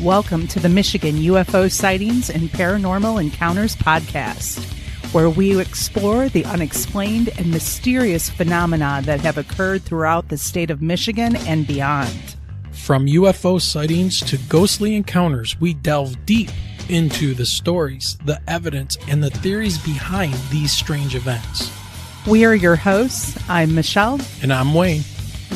Welcome to the Michigan UFO Sightings and Paranormal Encounters podcast, where we explore the unexplained and mysterious phenomena that have occurred throughout the state of Michigan and beyond. From UFO sightings to ghostly encounters, we delve deep into the stories, the evidence, and the theories behind these strange events. We are your hosts. I'm Michelle. And I'm Wayne.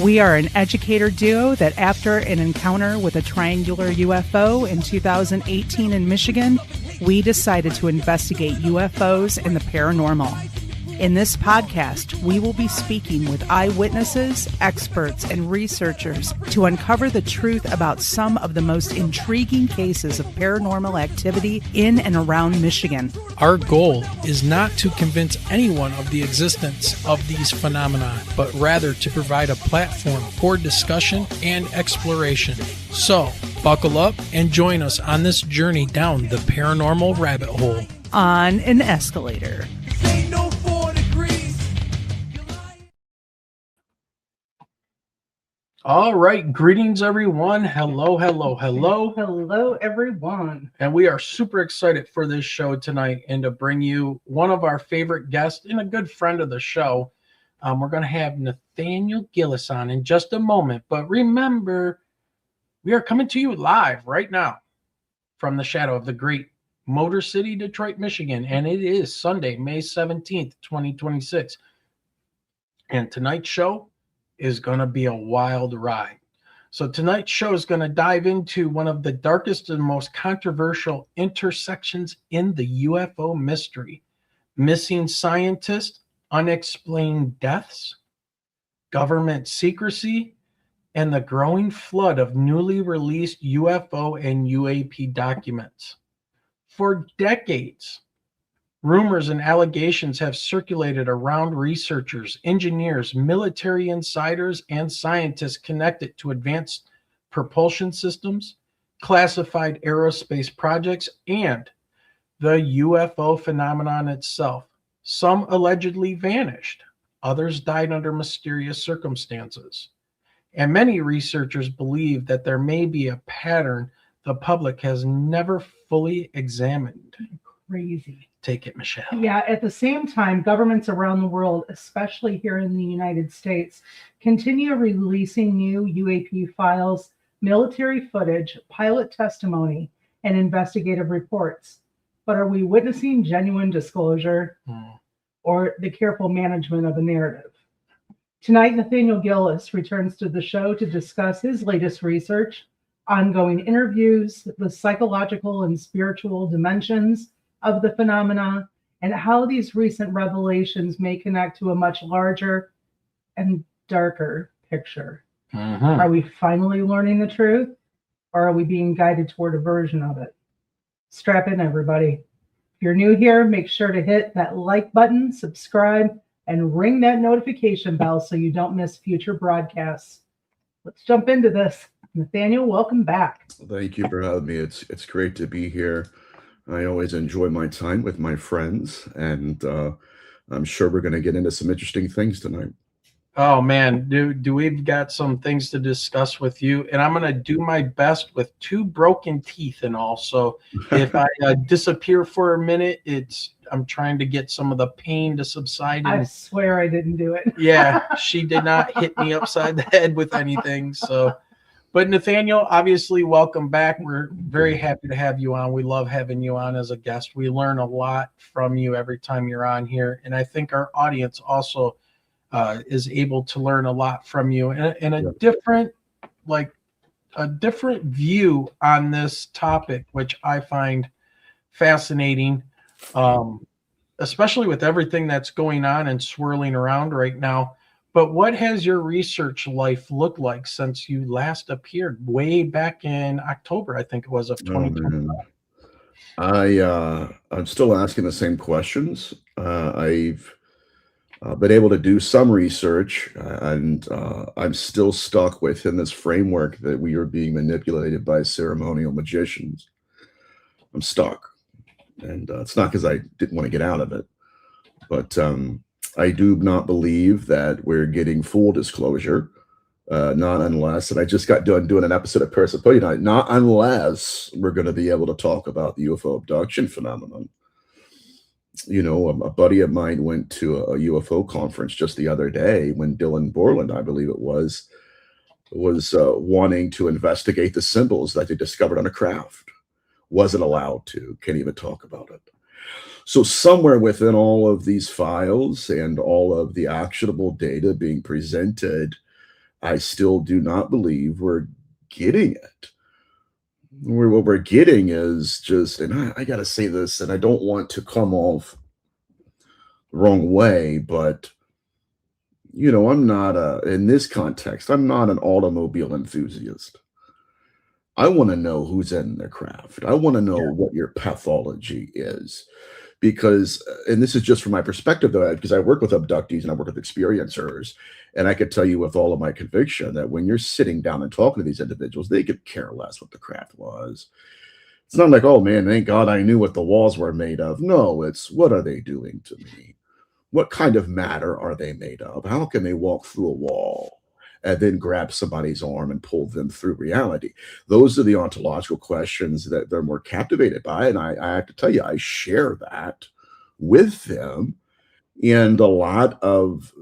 We are an educator duo that after an encounter with a triangular UFO in 2018 in Michigan, we decided to investigate UFOs and the paranormal. In this podcast, we will be speaking with eyewitnesses, experts, and researchers to uncover the truth about some of the most intriguing cases of paranormal activity in and around Michigan. Our goal is not to convince anyone of the existence of these phenomena, but rather to provide a platform for discussion and exploration. So, buckle up and join us on this journey down the paranormal rabbit hole. On an escalator. All right, greetings everyone. Hello. Hello, everyone. And we are super excited for this show tonight and to bring you one of our favorite guests and a good friend of the show. We're going to have Nathaniel Gillis on in just a moment. But remember, we are coming to you live right now from the shadow of the great Motor City, Detroit, Michigan. And it is Sunday, May 17th, 2026. And tonight's show is going to be a wild ride. So tonight's show is going to dive into one of the darkest and most controversial intersections in the UFO mystery: missing scientists, unexplained deaths, government secrecy, and the growing flood of newly released UFO and UAP documents. For decades, rumors and allegations have circulated around researchers, engineers, military insiders, and scientists connected to advanced propulsion systems, classified aerospace projects, and the UFO phenomenon itself. Some allegedly vanished, others died under mysterious circumstances. And many researchers believe that there may be a pattern the public has never fully examined. Crazy. Take it, Michelle. Yeah, at the same time, governments around the world, especially here in the United States, continue releasing new UAP files, military footage, pilot testimony, and investigative reports. But are we witnessing genuine disclosure or the careful management of a narrative? Tonight, Nathaniel Gillis returns to the show to discuss his latest research, ongoing interviews, the psychological and spiritual dimensions of the phenomena, and how these recent revelations may connect to a much larger and darker picture. Are we finally learning the truth, or are we being guided toward a version of it? Strap in, everybody. If you're new here, make sure to hit that like button, subscribe, and ring that notification bell so you don't miss future broadcasts. Let's jump into this. Nathaniel, welcome back. Thank you for having me. It's great to be here. I always enjoy my time with my friends, and I'm sure we're going to get into some interesting things tonight. Oh, man, do we've got some things to discuss with you, and I'm going to do my best with 2 broken teeth and all. So if I disappear for a minute, I'm trying to get some of the pain to subside. I swear I didn't do it. Yeah, she did not hit me upside the head with anything, so... But Nathaniel, obviously, welcome back. We're very happy to have you on. We love having you on as a guest. We learn a lot from you every time you're on here. And I think our audience also is able to learn a lot from you and a different view on this topic, which I find fascinating, especially with everything that's going on and swirling around right now. But what has your research life looked like since you last appeared way back in October, I think it was, of 2025? I'm still asking the same questions. I've been able to do some research, and I'm still stuck within this framework that we are being manipulated by ceremonial magicians. I'm stuck. And it's not because I didn't want to get out of it, but I do not believe that we're getting full disclosure Not unless, and I just got done doing an episode of Persepolis Night, not unless we're going to be able to talk about the UFO abduction phenomenon. A buddy of mine went to a UFO conference just the other day when Dylan Borland, I believe it was wanting to investigate the symbols that they discovered on a craft. Wasn't allowed to, can't even talk about it. So somewhere within all of these files and all of the actionable data being presented, I still do not believe we're getting it. What we're getting is just, and I got to say this, and I don't want to come off the wrong way, but I'm not in this context, I'm not an automobile enthusiast. I want to know who's in the craft. I want to know what your pathology is. Because, and this is just from my perspective, though, because I work with abductees and I work with experiencers, and I could tell you with all of my conviction that when you're sitting down and talking to these individuals, they could care less what the craft was. It's not like, oh man, thank God I knew what the walls were made of. No, it's what are they doing to me? What kind of matter are they made of? How can they walk through a wall and then grab somebody's arm and pull them through reality? Those are the ontological questions that they're more captivated by. And I have to tell you, I share that with them. And a lot of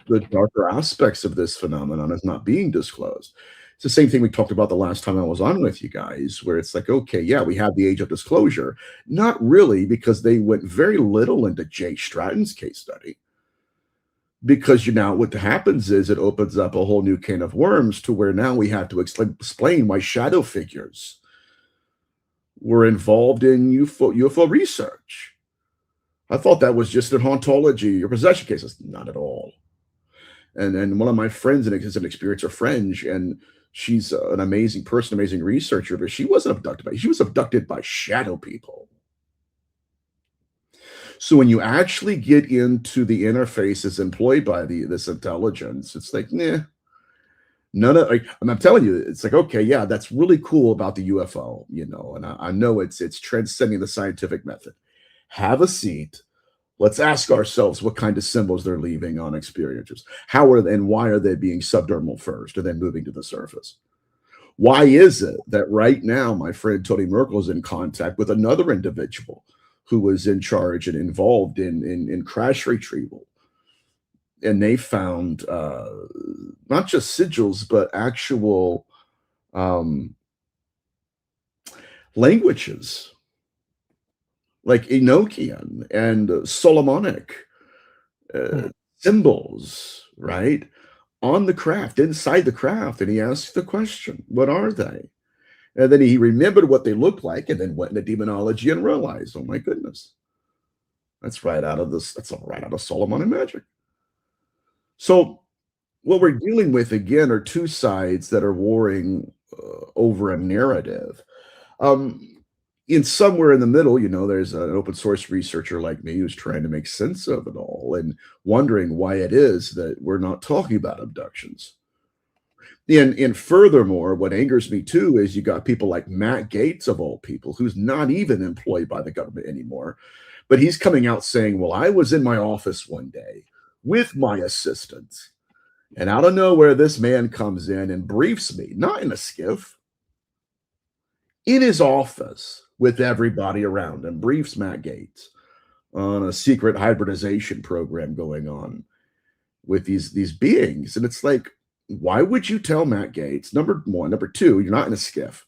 the darker aspects of this phenomenon is not being disclosed. It's the same thing we talked about the last time I was on with you guys, where it's like, okay, yeah, we have the age of disclosure. Not really, because they went very little into Jay Stratton's case study. Because what happens is it opens up a whole new can of worms to where now we have to explain why shadow figures were involved in UFO research. I thought that was just an hauntology or possession cases. Not at all. And one of my friends is an experiencer friend, and she's an amazing person, amazing researcher, but she wasn't abducted she was abducted by shadow people. So when you actually get into the interfaces employed by this intelligence, it's like, none of, I'm telling you, it's like, okay, yeah, that's really cool about the UFO, and I know it's transcending the scientific method. Have a seat. Let's ask ourselves what kind of symbols they're leaving on experiencers. How are they, and why are they being subdermal first and then moving to the surface? Why is it that right now my friend Tony Merkel is in contact with another individual who was in charge and involved in crash retrieval? And they found not just sigils, but actual languages like Enochian and Solomonic symbols, right? On the craft, inside the craft. And he asked the question, what are they? And then he remembered what they looked like and then went into demonology and realized, oh my goodness, that's right out of Solomonic magic. So what we're dealing with, again, are two sides that are warring over a narrative. In somewhere in the middle, there's an open source researcher like me who's trying to make sense of it all and wondering why it is that we're not talking about abductions. And furthermore, what angers me too is you got people like Matt Gaetz, of all people, who's not even employed by the government anymore, but he's coming out saying, well, I was in my office one day with my assistants, and out of nowhere, this man comes in and briefs me, not in a skiff, in his office with everybody around, and briefs Matt Gaetz on a secret hybridization program going on with these beings. And it's like, why would you tell Matt Gaetz? Number one. Number two, you're not in a skiff,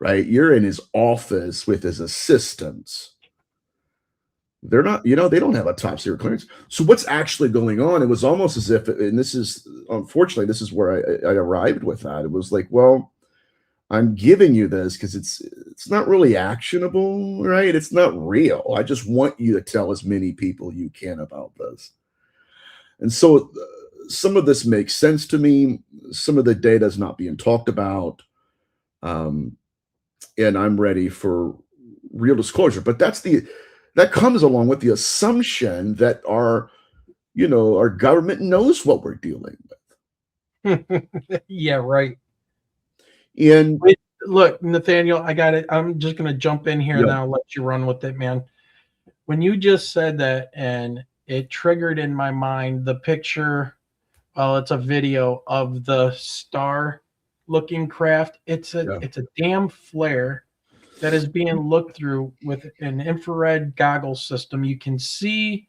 right? You're in his office with his assistants. They're not, they don't have a top secret clearance. So what's actually going on? It was almost as if, and this is, unfortunately, this is where I arrived with that. It was like, well, I'm giving you this because it's not really actionable, right? It's not real. I just want you to tell as many people you can about this. And so some of this makes sense to me. Some of the data is not being talked about. And I'm ready for real disclosure. But that comes along with the assumption that our government knows what we're dealing with. Yeah, right. And look, Nathaniel, I got it. I'm just going to jump in here and I'll let you run with it, man. When you just said that, and it triggered in my mind the picture well, it's a video of the star-looking craft. It's a damn flare that is being looked through with an infrared goggle system. You can see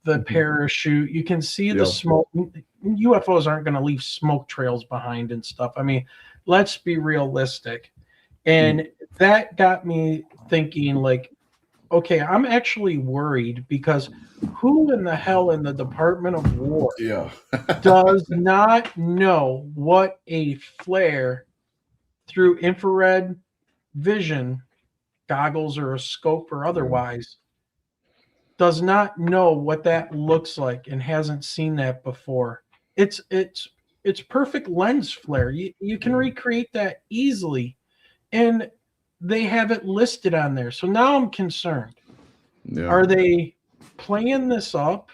the parachute. You can see the smoke. UFOs aren't going to leave smoke trails behind and stuff. I mean, let's be realistic. And that got me thinking, like, okay, I'm actually worried because who in the hell in the Department of War does not know what a flare through infrared vision, goggles or a scope or otherwise, does not know what that looks like and hasn't seen that before. It's perfect lens flare. You can recreate that easily, and they have it listed on there. So now I'm concerned. Are they playing this up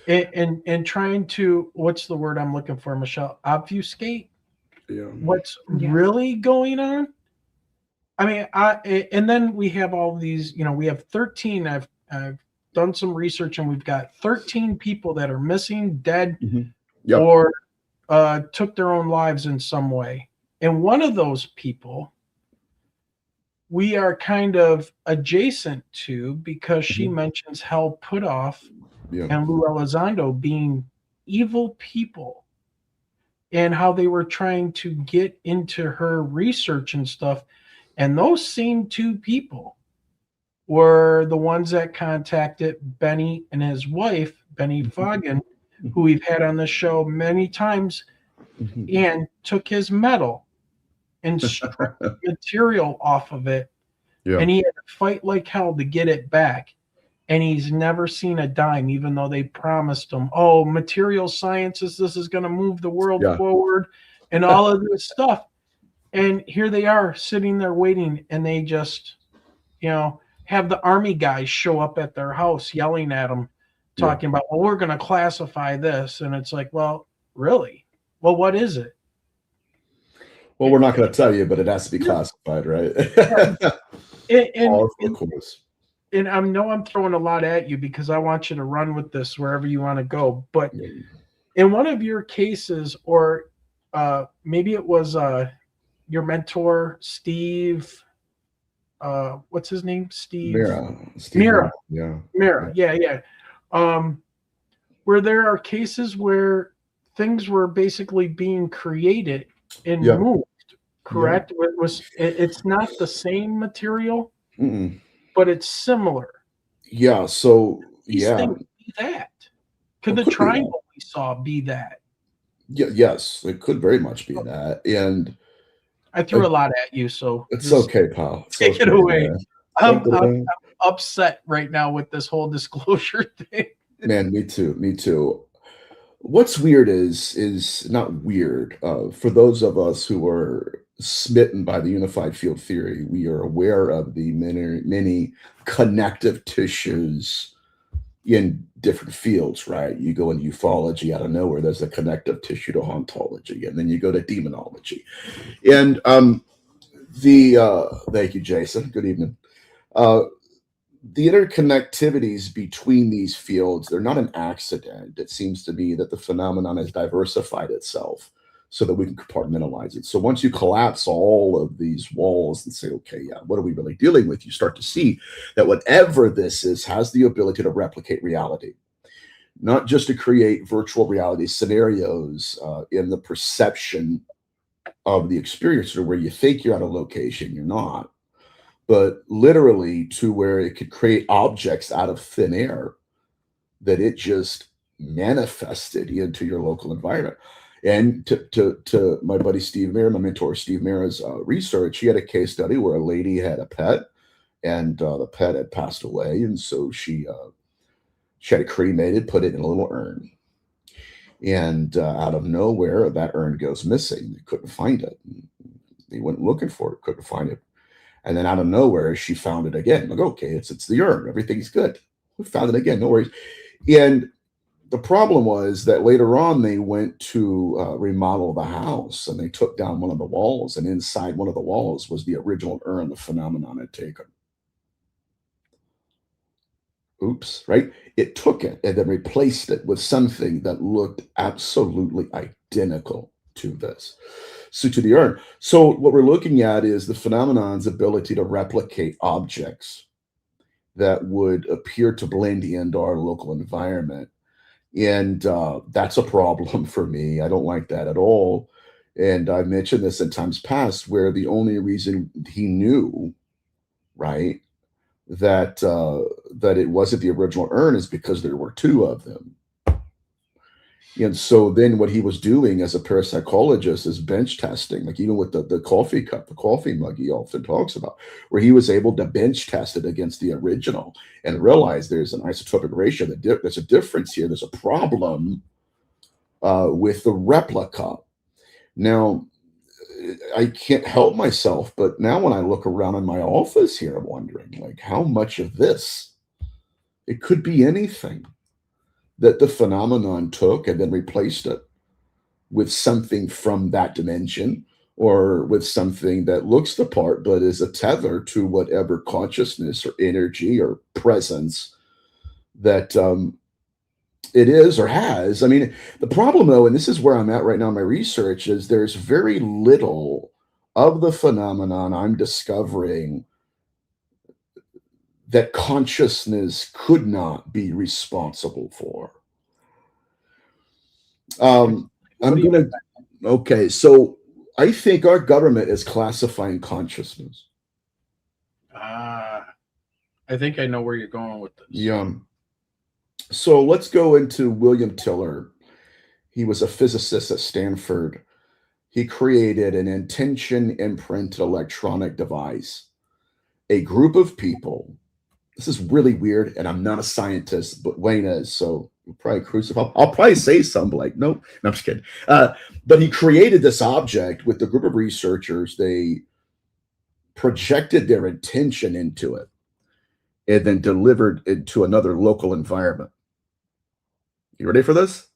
and trying to, what's the word I'm looking for, Michelle? Obfuscate what's really going on? I mean, and then we have all these, we have 13. I've done some research, and we've got 13 people that are missing, dead, or took their own lives in some way. And one of those people we are kind of adjacent to, because she mentions Hal Puthoff and Lou Elizondo being evil people, and how they were trying to get into her research and stuff. And those same two people were the ones that contacted Benny and his wife, Benny Foggin, who we've had on the show many times, and took his metal and stripped material off of it. And he had to fight like hell to get it back. And he's never seen a dime, even though they promised him, oh, material sciences, this is going to move the world forward and all of this stuff. And here they are sitting there waiting, and they just, have the army guys show up at their house yelling at them, talking about, well, we're going to classify this. And it's like, well, really? Well, what is it? Well, we're not going to tell you, but it has to be classified, right? And I know I'm throwing a lot at you because I want you to run with this wherever you want to go. But in one of your cases, or maybe it was your mentor, Steve, what's his name? Mira. Yeah. Where there are cases where things were basically being created and moved, correct? It's not the same material, but it's similar. So These things be that. Could the triangle we saw be that? Yes, it could very much be that. And I threw a lot at you, so it's okay, pal. Take it away. I'm upset right now with this whole disclosure thing. Man, me too. What's weird is not weird. For those of us who are smitten by the unified field theory, we are aware of the many connective tissues in different fields, right? You go into ufology, out of nowhere, there's a connective tissue to hauntology, and then you go to demonology. And thank you, Jason. Good evening. The interconnectivities between these fields, they're not an accident. It seems to be that the phenomenon has diversified itself so that we can compartmentalize it. So once you collapse all of these walls and say, okay, what are we really dealing with? You start to see that whatever this is has the ability to replicate reality, not just to create virtual reality scenarios in the perception of the experiencer where you think you're at a location, you're not, but literally to where it could create objects out of thin air that it just manifested into your local environment. And to my buddy Steve Mira, my mentor Steve Mira's research, he had a case study where a lady had a pet, and the pet had passed away, and so she had it cremated, put it in a little urn, and out of nowhere, that urn goes missing. They couldn't find it. They went looking for it, couldn't find it. And then out of nowhere, she found it again. Like, okay, it's the urn. Everything's good. We found it again. No worries. And the problem was that later on, they went to remodel the house, and they took down one of the walls. And inside one of the walls was the original urn the phenomenon had taken. oops, right? It took it and then replaced it with something that looked absolutely identical to this. So to the urn. So what we're looking at is the phenomenon's ability to replicate objects that would appear to blend into our local environment. And that's a problem for me. I don't like that at all. And I mentioned this in times past where the only reason he knew, right, that it wasn't the original urn is because there were two of them. And so then what he was doing as a parapsychologist is bench testing, like even with the coffee cup, the coffee mug he often talks about, where he was able to bench test it against the original and realize there's an isotopic ratio, there's a difference here, there's a problem with the replica. Now, I can't help myself, but now when I look around in my office here, I'm wondering, like, how much of this, it could be anything that the phenomenon took and then replaced it with something from that dimension or with something that looks the part but is a tether to whatever consciousness or energy or presence that it is or has. I mean, the problem though, and this is where I'm at right now in my research, is there's very little of the phenomenon I'm discovering that consciousness could not be responsible for. Okay, so I think our government is classifying consciousness. I think I know where you're going with this. Yeah. So let's go into William Tiller. He was a physicist at Stanford. He created an intention imprinted electronic device. A group of people, this is really weird, and I'm not a scientist, but Wayne is, so we'll probably crucify. I'll probably say something like, no, I'm just kidding. But he created this object with a group of researchers. They projected their intention into it and then delivered it to another local environment. You ready for this?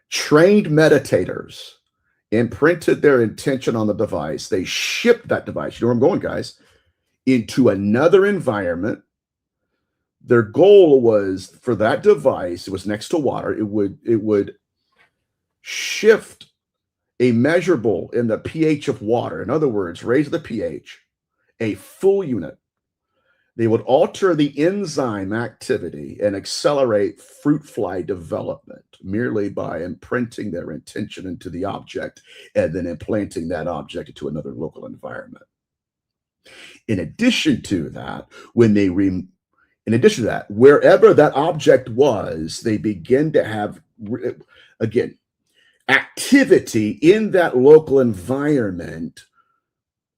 Trained meditators imprinted their intention on the device. They shipped that device, you know where I'm going, guys, into another environment. Their goal was for that device, it was next to water, it would shift a measurable in the pH of water. In other words, raise the pH a full unit. They would alter the enzyme activity and accelerate fruit fly development merely by imprinting their intention into the object and then implanting that object into another local environment. In addition to that, wherever that object was, they begin to have, again, activity in that local environment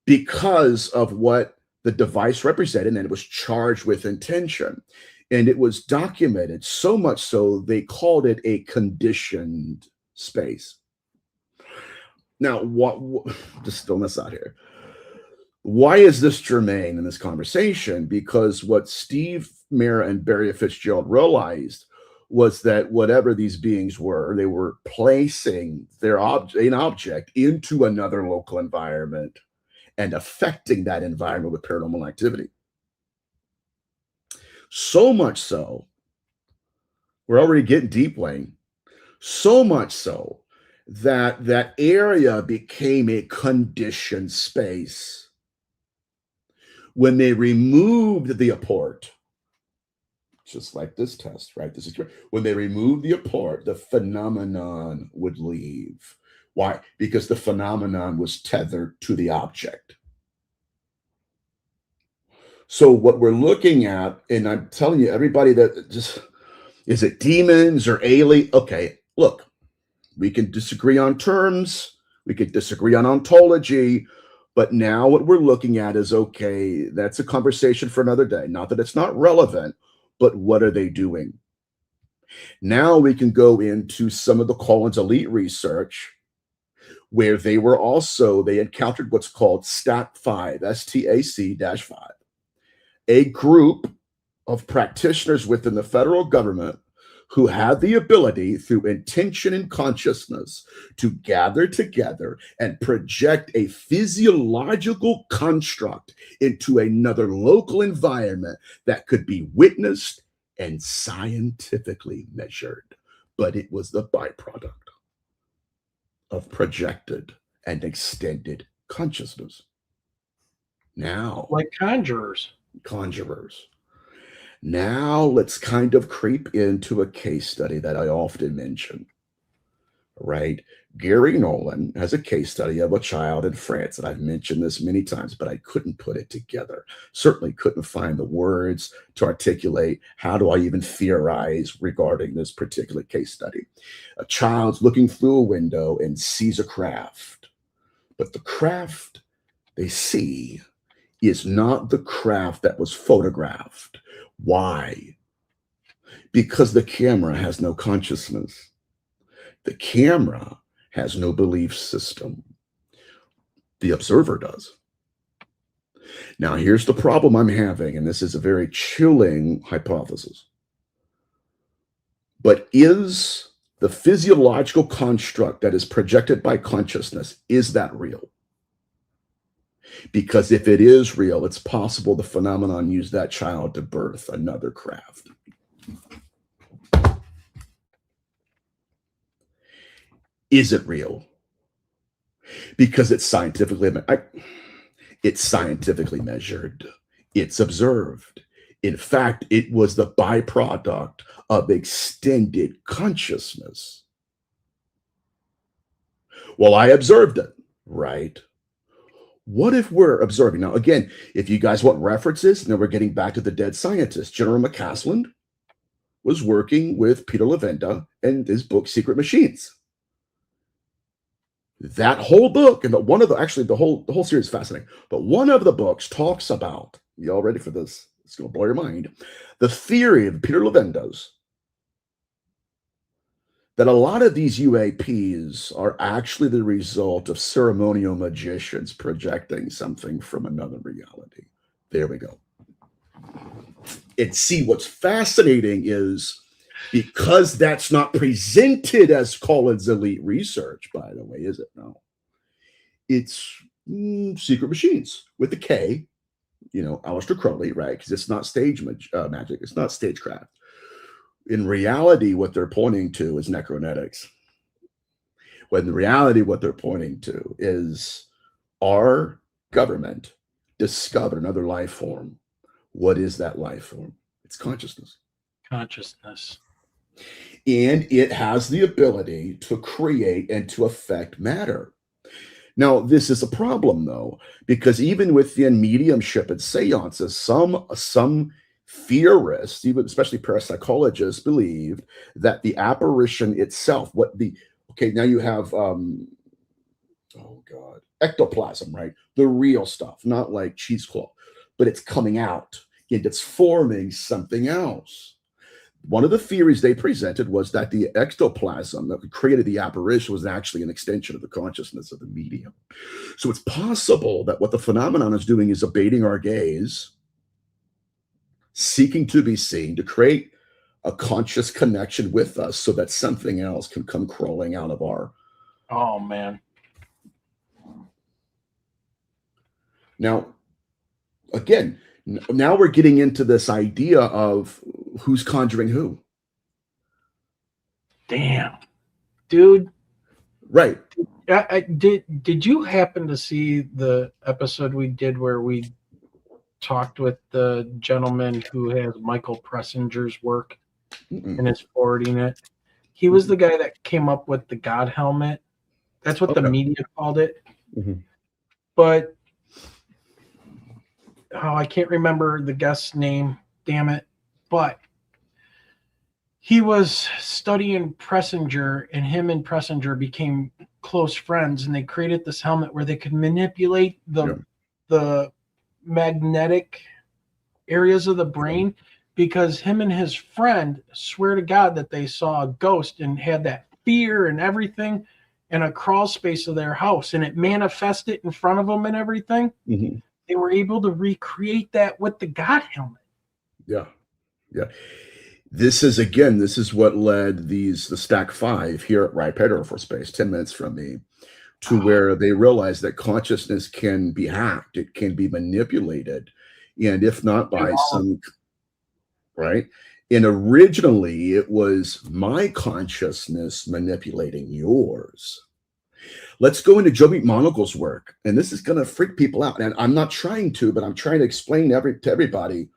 because of what the device represented, and it was charged with intention. And it was documented, so much so they called it a conditioned space. Now, just throwing this out here. Why is this germane in this conversation? Because what Steve Mira and Barry Fitzgerald realized was that whatever these beings were, they were placing an object into another local environment and affecting that environment with paranormal activity. So much so, we're already getting deep, Wayne, so much so that that area became a conditioned space. When they removed the apport, just like this test, right? When they removed the apport, the phenomenon would leave. Why? Because the phenomenon was tethered to the object. So what we're looking at, and I'm telling you, everybody that just, is it demons or alien? Okay, look, we can disagree on terms, we could disagree on ontology, but now what we're looking at is, okay, that's a conversation for another day. Not that it's not relevant, but what are they doing? Now we can go into some of the Collins Elite research where they encountered what's called STAC-5, STAC-5, a group of practitioners within the federal government who had the ability through intention and consciousness to gather together and project a physiological construct into another local environment that could be witnessed and scientifically measured, but it was the byproduct of projected and extended consciousness. Now, Like conjurers. conjurers. Now let's kind of creep into a case study that I often mention, right? Gary Nolan has a case study of a child in France, and I've mentioned this many times, but I couldn't put it together. Certainly couldn't find the words to articulate how do I even theorize regarding this particular case study. A child's looking through a window and sees a craft, but the craft they see is not the craft that was photographed. Why? Because the camera has no consciousness. The camera has no belief system. The observer does. Now, here's the problem I'm having, and this is a very chilling hypothesis. But is the physiological construct that is projected by consciousness, is that real? Because if it is real, it's possible the phenomenon used that child to birth another craft. Is it real? Because it's scientifically measured. It's observed. In fact, it was the byproduct of extended consciousness. Well, I observed it, right? What if we're observing? Now, again, if you guys want references, now we're getting back to the dead scientist. General McCaslin was working with Peter Levenda and his book, Secret Machines. That whole book, and one of the, actually the whole series is fascinating, but one of the books talks about, you all ready for this? It's going to blow your mind. The theory of Peter Levenda's that a lot of these UAPs are actually the result of ceremonial magicians projecting something from another reality. There we go. And see, what's fascinating is because that's not presented as Collins elite research, by the way, is it? No. It's Secret Machines with the K, Aleister Crowley, right? Because it's not stage magic. It's not stagecraft. In reality, what they're pointing to is necronetics. When in reality, what they're pointing to is our government discovered another life form. What is that life form? It's consciousness. Consciousness. And it has the ability to create and to affect matter. Now, this is a problem, though, because even within mediumship and seances, some theorists, even especially parapsychologists, believed that the apparition itself, now you have, ectoplasm, right? The real stuff, not like cheesecloth, but it's coming out and it's forming something else. One of the theories they presented was that the ectoplasm that created the apparition was actually an extension of the consciousness of the medium. So it's possible that what the phenomenon is doing is abating our gaze, seeking to be seen, to create a conscious connection with us so that something else can come crawling out of our... Oh, man. Now, again, now we're getting into this idea of who's conjuring who. Damn. Dude. Right. Did you happen to see the episode we did where we talked with the gentleman who has Michael Pressinger's work and is forwarding it? He was the guy that came up with the God helmet. That's what the media called it. Mm-hmm. But I can't remember the guest's name. Damn it. But he was studying Pressinger, and him and Pressinger became close friends, and they created this helmet where they could manipulate the magnetic areas of the brain, because him and his friend swear to God that they saw a ghost and had that fear and everything in a crawl space of their house, and it manifested in front of them and everything. Mm-hmm. They were able to recreate that with the God helmet. Yeah. This is what led the Stack 5 here at Wright Air Force Base, 10 minutes from me, to where they realized that consciousness can be hacked. It can be manipulated. And if not by some, right? And originally, it was my consciousness manipulating yours. Let's go into Joe McMonagle's work, and this is going to freak people out. And I'm not trying to, but I'm trying to explain to everybody.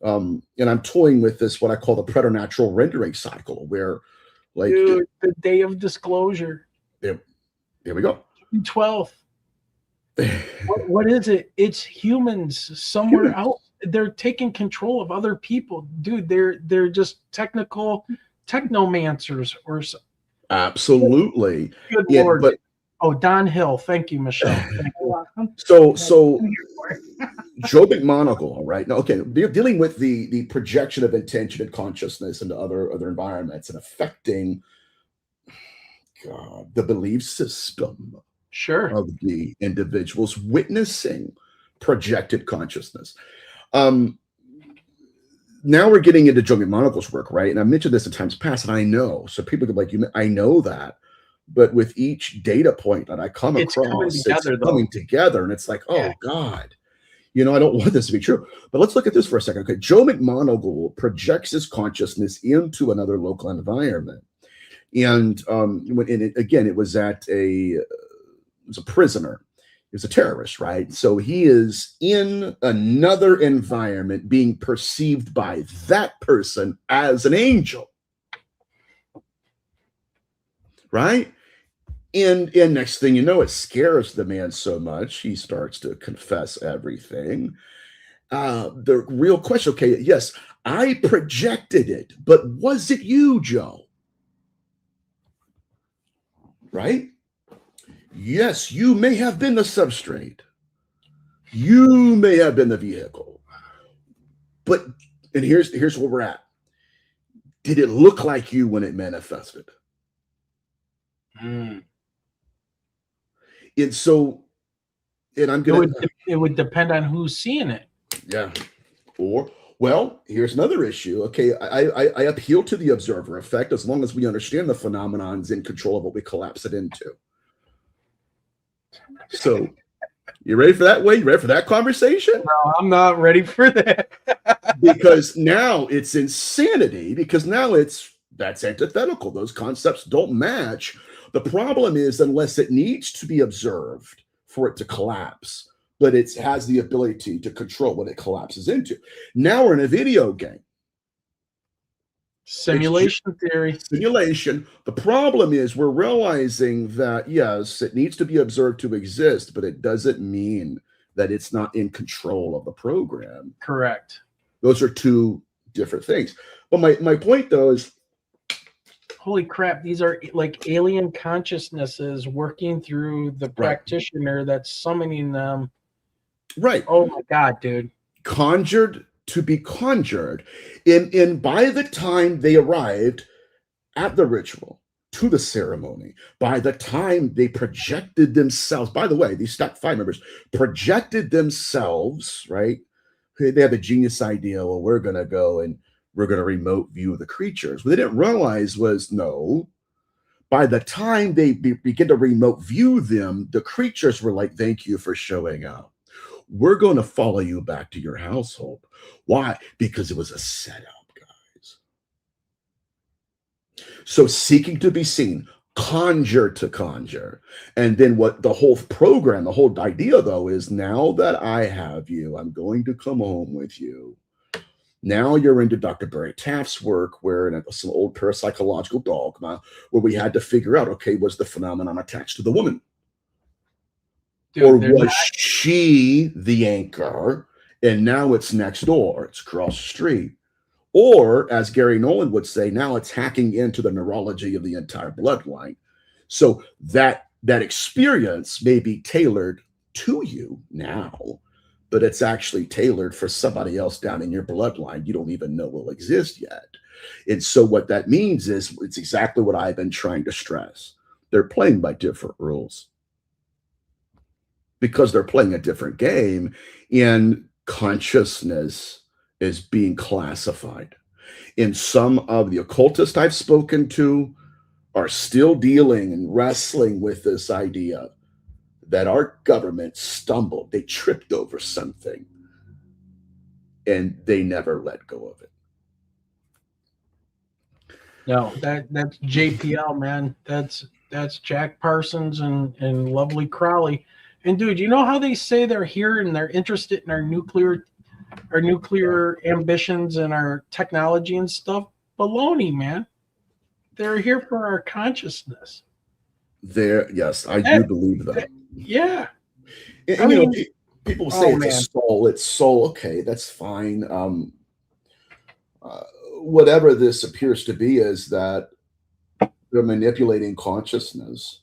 And I'm toying with this, what I call the preternatural rendering cycle, where, like, dude, the day of disclosure. Here we go. June 12th. What is it? It's humans somewhere out. They're taking control of other people, dude. They're just technomancers or so. Absolutely. Good Yeah, Lord. but Don Hill. Thank you, Michelle. Thank you. so Joe McMonagle, right? Now, okay, dealing with the projection of intention and consciousness into other environments and affecting the belief system of the individuals witnessing projected consciousness. Now we're getting into Joe McMonagle's work, right? And I mentioned this in times past, and I know, so people could be like, I know that, but with each data point that I come across, it's coming together, and it's like, oh God, I don't want this to be true. But let's look at this for a second. Okay, Joe McMonagle projects his consciousness into another local environment, and it was a prisoner. He was a terrorist, right? So he is in another environment being perceived by that person as an angel, right? And next thing you know, it scares the man so much, he starts to confess everything. The real question, okay, yes, I projected it, but was it you, Joe? Right? Yes, you may have been the substrate. You may have been the vehicle. But, and here's where we're at. Did it look like you when it manifested? And so, and I'm going to... It would depend on who's seeing it. Yeah. Or, well, here's another issue. Okay, I appeal to the observer effect as long as we understand the phenomenon's in control of what we collapse it into. So, you ready for that, Wade? You ready for that conversation? No, I'm not ready for that. Because now it's insanity, because now that's antithetical. Those concepts don't match. The problem is, unless it needs to be observed for it to collapse, but it has the ability to control what it collapses into. Now we're in a video game. Simulation theory. Simulation. The problem is we're realizing that, yes, it needs to be observed to exist, but it doesn't mean that it's not in control of the program. Correct. Those are two different things. But my point, though, is... Holy crap, these are like alien consciousnesses working through the practitioner that's summoning them. Right. Oh, my God, dude. Conjured to be conjured. And by the time they arrived at the ritual, to the ceremony, by the time they projected themselves, by the way, these Stack 5 members projected themselves, right? They had the genius idea, well, we're going to go and we're going to remote view the creatures. What they didn't realize was, no, by the time they begin to remote view them, the creatures were like, thank you for showing up. We're going to follow you back to your household. Why? Because it was a setup, guys. So seeking to be seen, conjure to conjure. And then what the whole program, the whole idea, though, is now that I have you, I'm going to come home with you. Now you're into Dr. Barry Taft's work, where in some old parapsychological dogma, where we had to figure out, okay, was the phenomenon attached to the woman? Dude, or was she the anchor, and now it's next door, it's across the street? Or, as Gary Nolan would say, now it's hacking into the neurology of the entire bloodline. So that experience may be tailored to you now, but it's actually tailored for somebody else down in your bloodline you don't even know will exist yet. And so what that means is, it's exactly what I've been trying to stress. They're playing by different rules, because they're playing a different game, and consciousness is being classified. And some of the occultists I've spoken to are still dealing and wrestling with this idea that our government stumbled, they tripped over something, and they never let go of it. No, that's JPL, man. That's Jack Parsons and Lovely Crowley. And dude, you know how they say they're here and they're interested in our nuclear ambitions and our technology and stuff? Baloney, man. They're here for our consciousness. Yes, I do believe that. Yeah. And, I mean, people say it's man. a soul. It's soul. Okay, that's fine. Whatever this appears to be is that they're manipulating consciousness.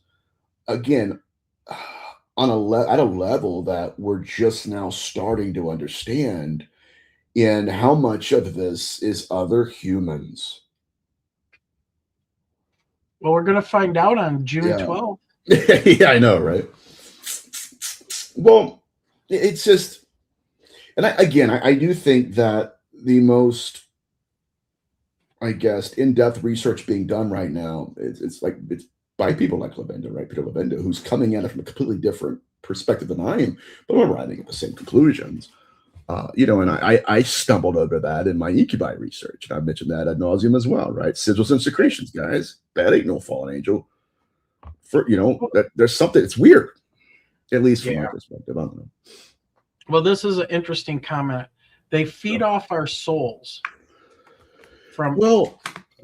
Again, at a level that we're just now starting to understand, and how much of this is other humans. Well, we're going to find out on June 12th. Yeah, I know, right? Well, it's just, and I do think that the most, I guess, in-depth research being done right now, it's by people like Lavenda, right? Peter Lavenda, who's coming at it from a completely different perspective than I am, but we're arriving at the same conclusions. And I stumbled over that in my incubi research. And I've mentioned that ad nauseum as well, right? Sigils and secretions, guys. That ain't no fallen angel. There's something, it's weird, at least from my perspective. I don't know. Well, this is an interesting comment. They feed off our souls from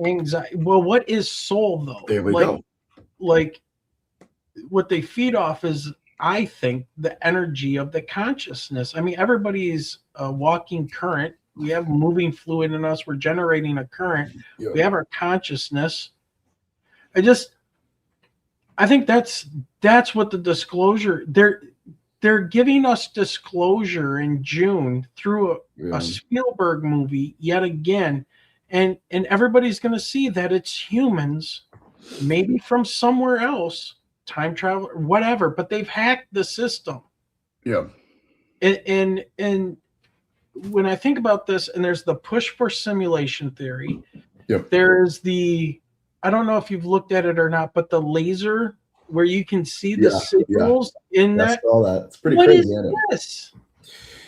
anxiety. Well, what is soul, though? There we go. Like, what they feed off is, I think, the energy of the consciousness. I mean, everybody's a walking current. We have moving fluid in us. We're generating a current. Yeah. We have our consciousness. I think that's what the disclosure, they're giving us disclosure in June through a Spielberg movie yet again. And everybody's going to see that it's humans, maybe from somewhere else, time travel, whatever, but they've hacked the system. Yeah. And when I think about this, and there's the push for simulation theory. Yep. There's I don't know if you've looked at it or not, but the laser where you can see the signals in that. All that. It's pretty what crazy. What is this?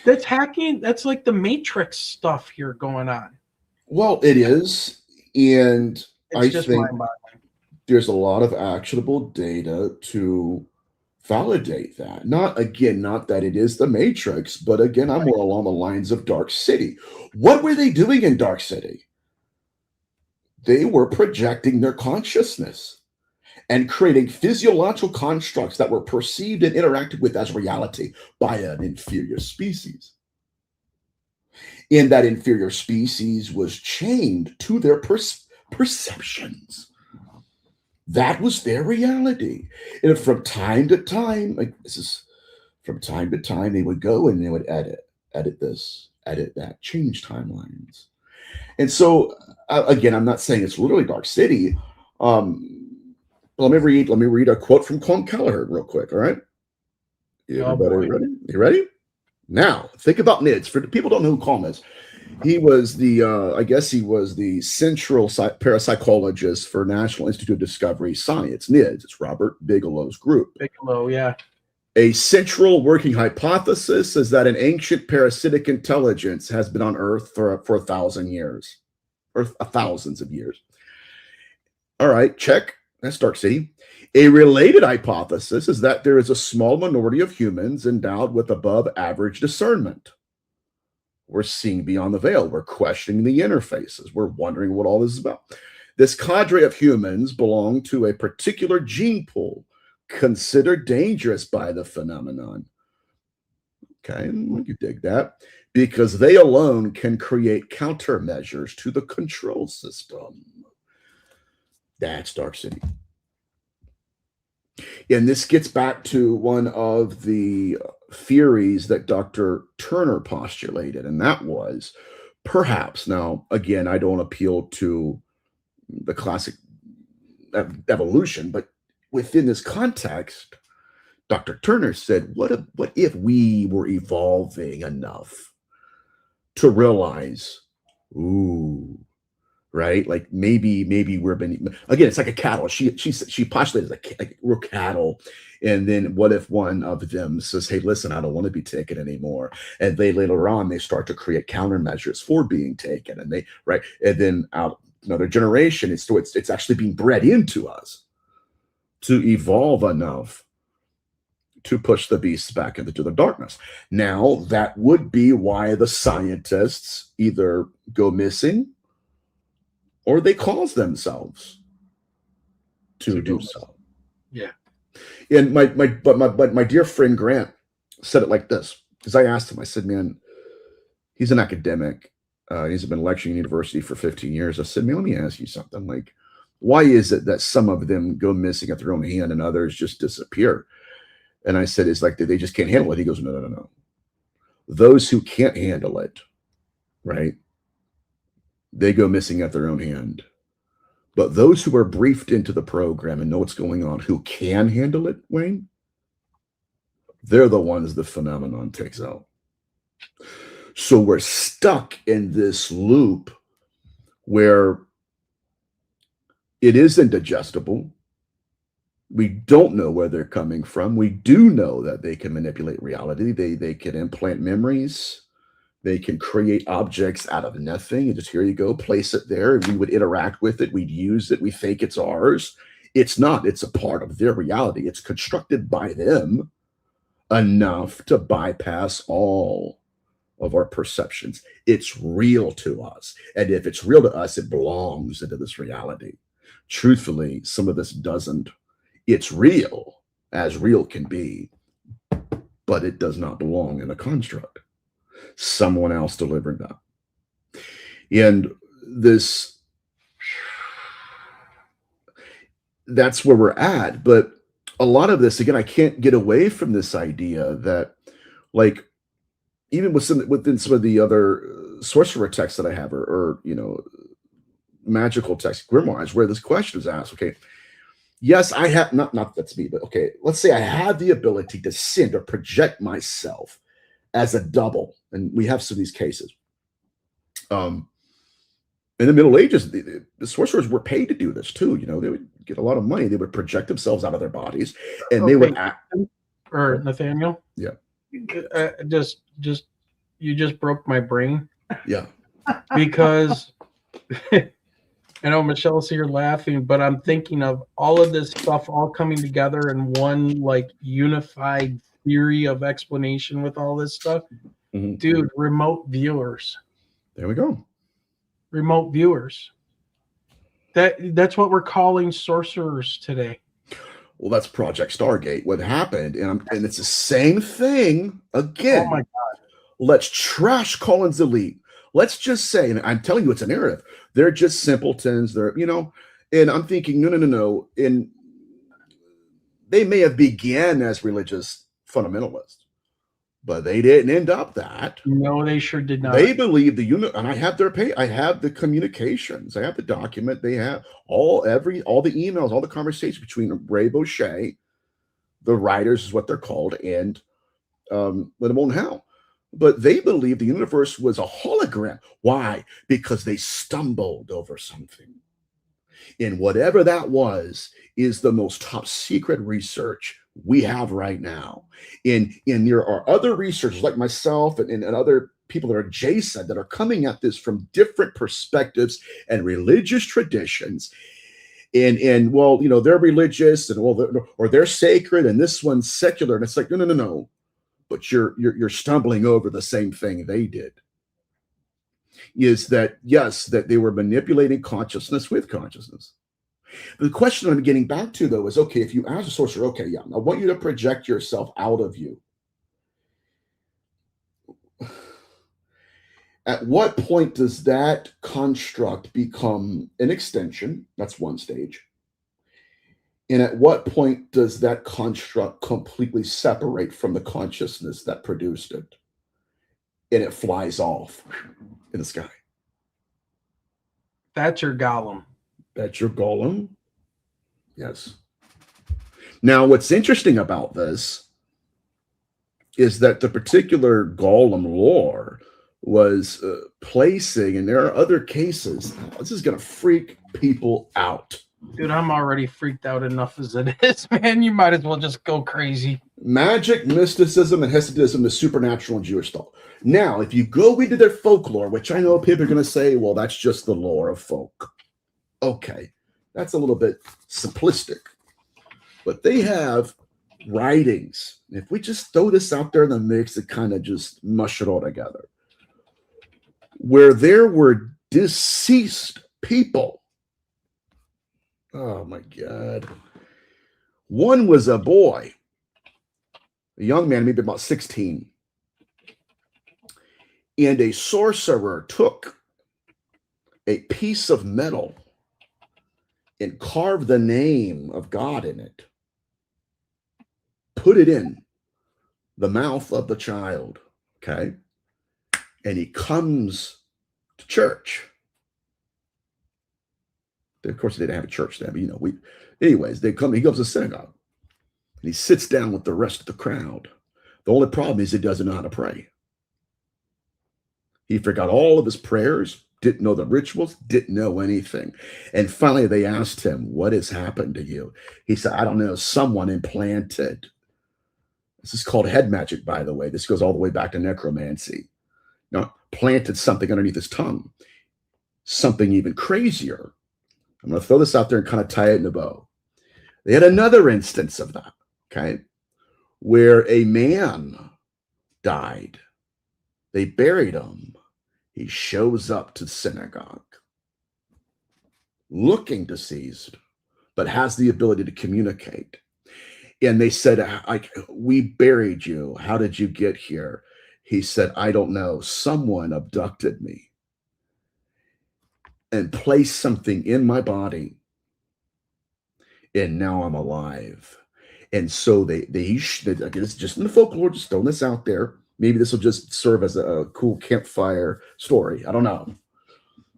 That's hacking. That's like the Matrix stuff here going on. Well, it is. And I just think mind-boggling. There's a lot of actionable data to validate that. Not that it is the Matrix, but again, I'm more along the lines of Dark City. What were they doing in Dark City? They were projecting their consciousness and creating physiological constructs that were perceived and interacted with as reality by an inferior species. And that inferior species was chained to their perceptions. That was their reality. And from time to time, they would go and they would edit this, edit that, change timelines. And so, again, I'm not saying it's literally Dark City. Let me read a quote from Colm Kelleher real quick. All right. Everybody ready? You ready? Now, think about NIDS. For the people who don't know who Colm is, he was the central parapsychologist for National Institute of Discovery Science, NIDS. It's Robert Bigelow's group. Bigelow, yeah. A central working hypothesis is that an ancient parasitic intelligence has been on Earth for 1,000 years, or thousands of years. All right, check. That's Dark City. A related hypothesis is that there is a small minority of humans endowed with above average discernment. We're seeing beyond the veil. We're questioning the interfaces. We're wondering what all this is about. This cadre of humans belong to a particular gene pool considered dangerous by the phenomenon. Okay, you dig that. Because they alone can create countermeasures to the control system. That's Dark City. And this gets back to one of the theories that Dr. Turner postulated, and that was perhaps, now, again, I don't appeal to the classic evolution, but within this context, Dr. Turner said, what if we were evolving enough to realize, right? Like maybe we're again, it's like a cattle. She postulated like we're cattle. And then what if one of them says, hey, listen, I don't want to be taken anymore. And they later on, they start to create countermeasures for being taken. And then another generation. It's actually being bred into us to evolve enough to push the beasts back into the darkness. Now, that would be why the scientists either go missing or they cause themselves to do so. Yeah. And my dear friend Grant said it like this, because I asked him, I said, man, he's an academic. He's been lecturing at university for 15 years. I said, man, let me ask you something. Like, why is it that some of them go missing at their own hand and others just disappear? And I said, it's like they just can't handle it. He goes, no. Those who can't handle it, right, they go missing at their own hand. But those who are briefed into the program and know what's going on, who can handle it, Wayne, they're the ones the phenomenon takes out. So we're stuck in this loop where it is indigestible. We don't know where they're coming from. We do know that they can manipulate reality. They can implant memories. They can create objects out of nothing. And just, here you go, place it there. We would interact with it. We'd use it. We think it's ours. It's not. It's a part of their reality. It's constructed by them enough to bypass all of our perceptions. It's real to us. And if it's real to us, it belongs into this reality. Truthfully, some of this doesn't. It's real, as real can be, but it does not belong in a construct. Someone else delivered that. And that's where we're at. But a lot of this, again, I can't get away from this idea that, like, even within some of the other sorcerer texts that I have, or magical texts, grimoires, where this question is asked, okay, yes, I have, not that's me, but okay, let's say I have the ability to send or project myself as a double. And we have some of these cases. In the Middle Ages, the sorcerers were paid to do this too. They would get a lot of money. They would project themselves out of their bodies, and they would act. Or Nathaniel? Yeah. You just broke my brain. Yeah. Because I know Michelle's here laughing, but I'm thinking of all of this stuff all coming together in one like unified theory of explanation with all this stuff. Mm-hmm. Dude, remote viewers. There we go. Remote viewers. That's what we're calling sorcerers today. Well, that's Project Stargate. What happened, and it's the same thing again. Oh my God. Let's trash Collins Elite. Let's just say, and I'm telling you, it's a narrative. They're just simpletons. They're, and I'm thinking, no. And they may have began as religious fundamentalists, but they didn't end up that. No, they sure did not. They believe and I have I have the communications. I have the document. They have all the emails, all the conversations between Ray Boucher, the writers is what they're called, and Lemon Howe. But they believe the universe was a hologram. Why? Because they stumbled over something. And whatever that was is the most top secret research we have right now. And there are other researchers like myself and other people that are adjacent that are coming at this from different perspectives and religious traditions. And well, they're religious or they're sacred and this one's secular. And it's like, no. But you're stumbling over the same thing they did. Is that, yes, that they were manipulating consciousness with consciousness. The question I'm getting back to, though, is, okay, if you ask a sorcerer, okay, yeah, I want you to project yourself out of you. At what point does that construct become an extension? That's one stage. And at what point does that construct completely separate from the consciousness that produced it? And it flies off in the sky. That's your golem. That's your golem? Yes. Now, what's interesting about this is that the particular golem lore was placing, and there are other cases, this is going to freak people out. Dude, I'm already freaked out enough as it is, man. You might as well just go crazy. Magic, mysticism, and Hasidism is supernatural and Jewish thought. Now, if you go into their folklore, which I know people are going to say, well, that's just the lore of folk. okay, that's a little bit simplistic. But they have writings. If we just throw this out there in the mix to kind of just mush it all together, where there were deceased people. Oh my God. One was a boy, a young man, maybe about 16. And a sorcerer took a piece of metal and carved the name of God in it, put it in the mouth of the child, okay? And he comes to church. Of course, they didn't have a church then, but anyways, he goes to synagogue and he sits down with the rest of the crowd. The only problem is he doesn't know how to pray. He forgot all of his prayers, didn't know the rituals, didn't know anything. And finally, they asked him, what has happened to you? He said, I don't know, someone implanted. This is called head magic, by the way. This goes all the way back to necromancy. Now, planted something underneath his tongue. Something even crazier. I'm going to throw this out there and kind of tie it in a bow. They had another instance of that, okay, where a man died. They buried him. He shows up to the synagogue, looking deceased, but has the ability to communicate. And they said, we buried you. How did you get here? He said, I don't know. Someone abducted me and placed something in my body. And now I'm alive. And so they it's just in the folklore, just throwing this out there. Maybe this will just serve as a cool campfire story. I don't know.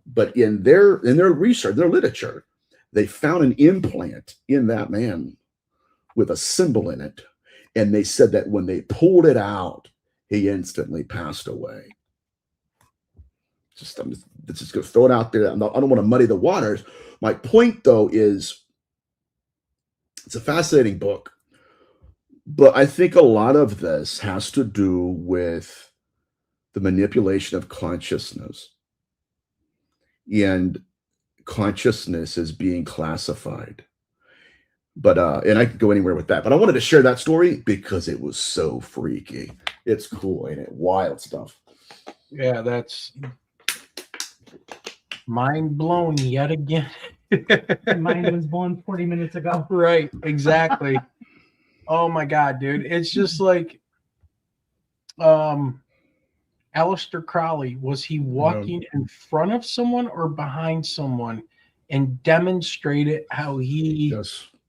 But in their research, their literature, they found an implant in that man with a symbol in it. And they said that when they pulled it out, he instantly passed away. I'm just going to throw it out there. I don't want to muddy the waters. My point, though, is it's a fascinating book. But I think a lot of this has to do with the manipulation of consciousness. And consciousness is being classified. But and I could go anywhere with that. But I wanted to share that story because it was so freaky. It's cool, ain't it? Wild stuff. Yeah, that's mind blown yet again. Mine was born 40 minutes ago. Right, exactly. Oh my God, dude. It's just like Aleister Crowley. Was he walking in front of someone or behind someone and demonstrated how he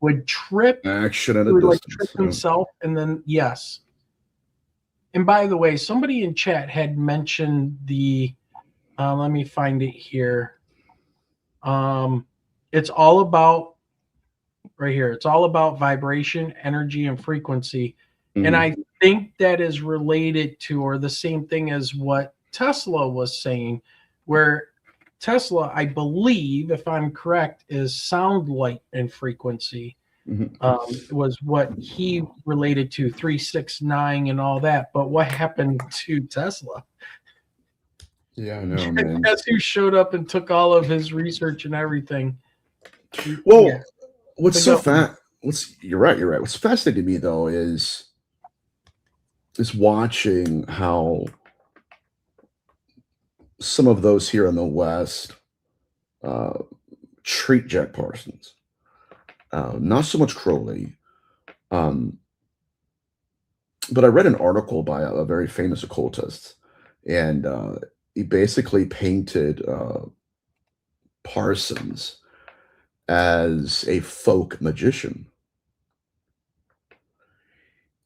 would trip action at a distance, trip himself and then yes. And by the way, somebody in chat had mentioned the let me find it here. It's all about right here. It's all about vibration, energy, and frequency. Mm-hmm. And I think that is related to, or the same thing as what Tesla was saying, where Tesla, I believe, if I'm correct, is sound, light, and frequency. Mm-hmm. Was what he related to 369 and all that. But what happened to Tesla? Yeah, I know, man. Guess who showed up and took all of his research and everything? Well, yeah. You're right. What's fascinating to me though is watching how some of those here in the West treat Jack Parsons. Not so much Crowley. But I read an article by a very famous occultist, and he basically painted Parsons as a folk magician.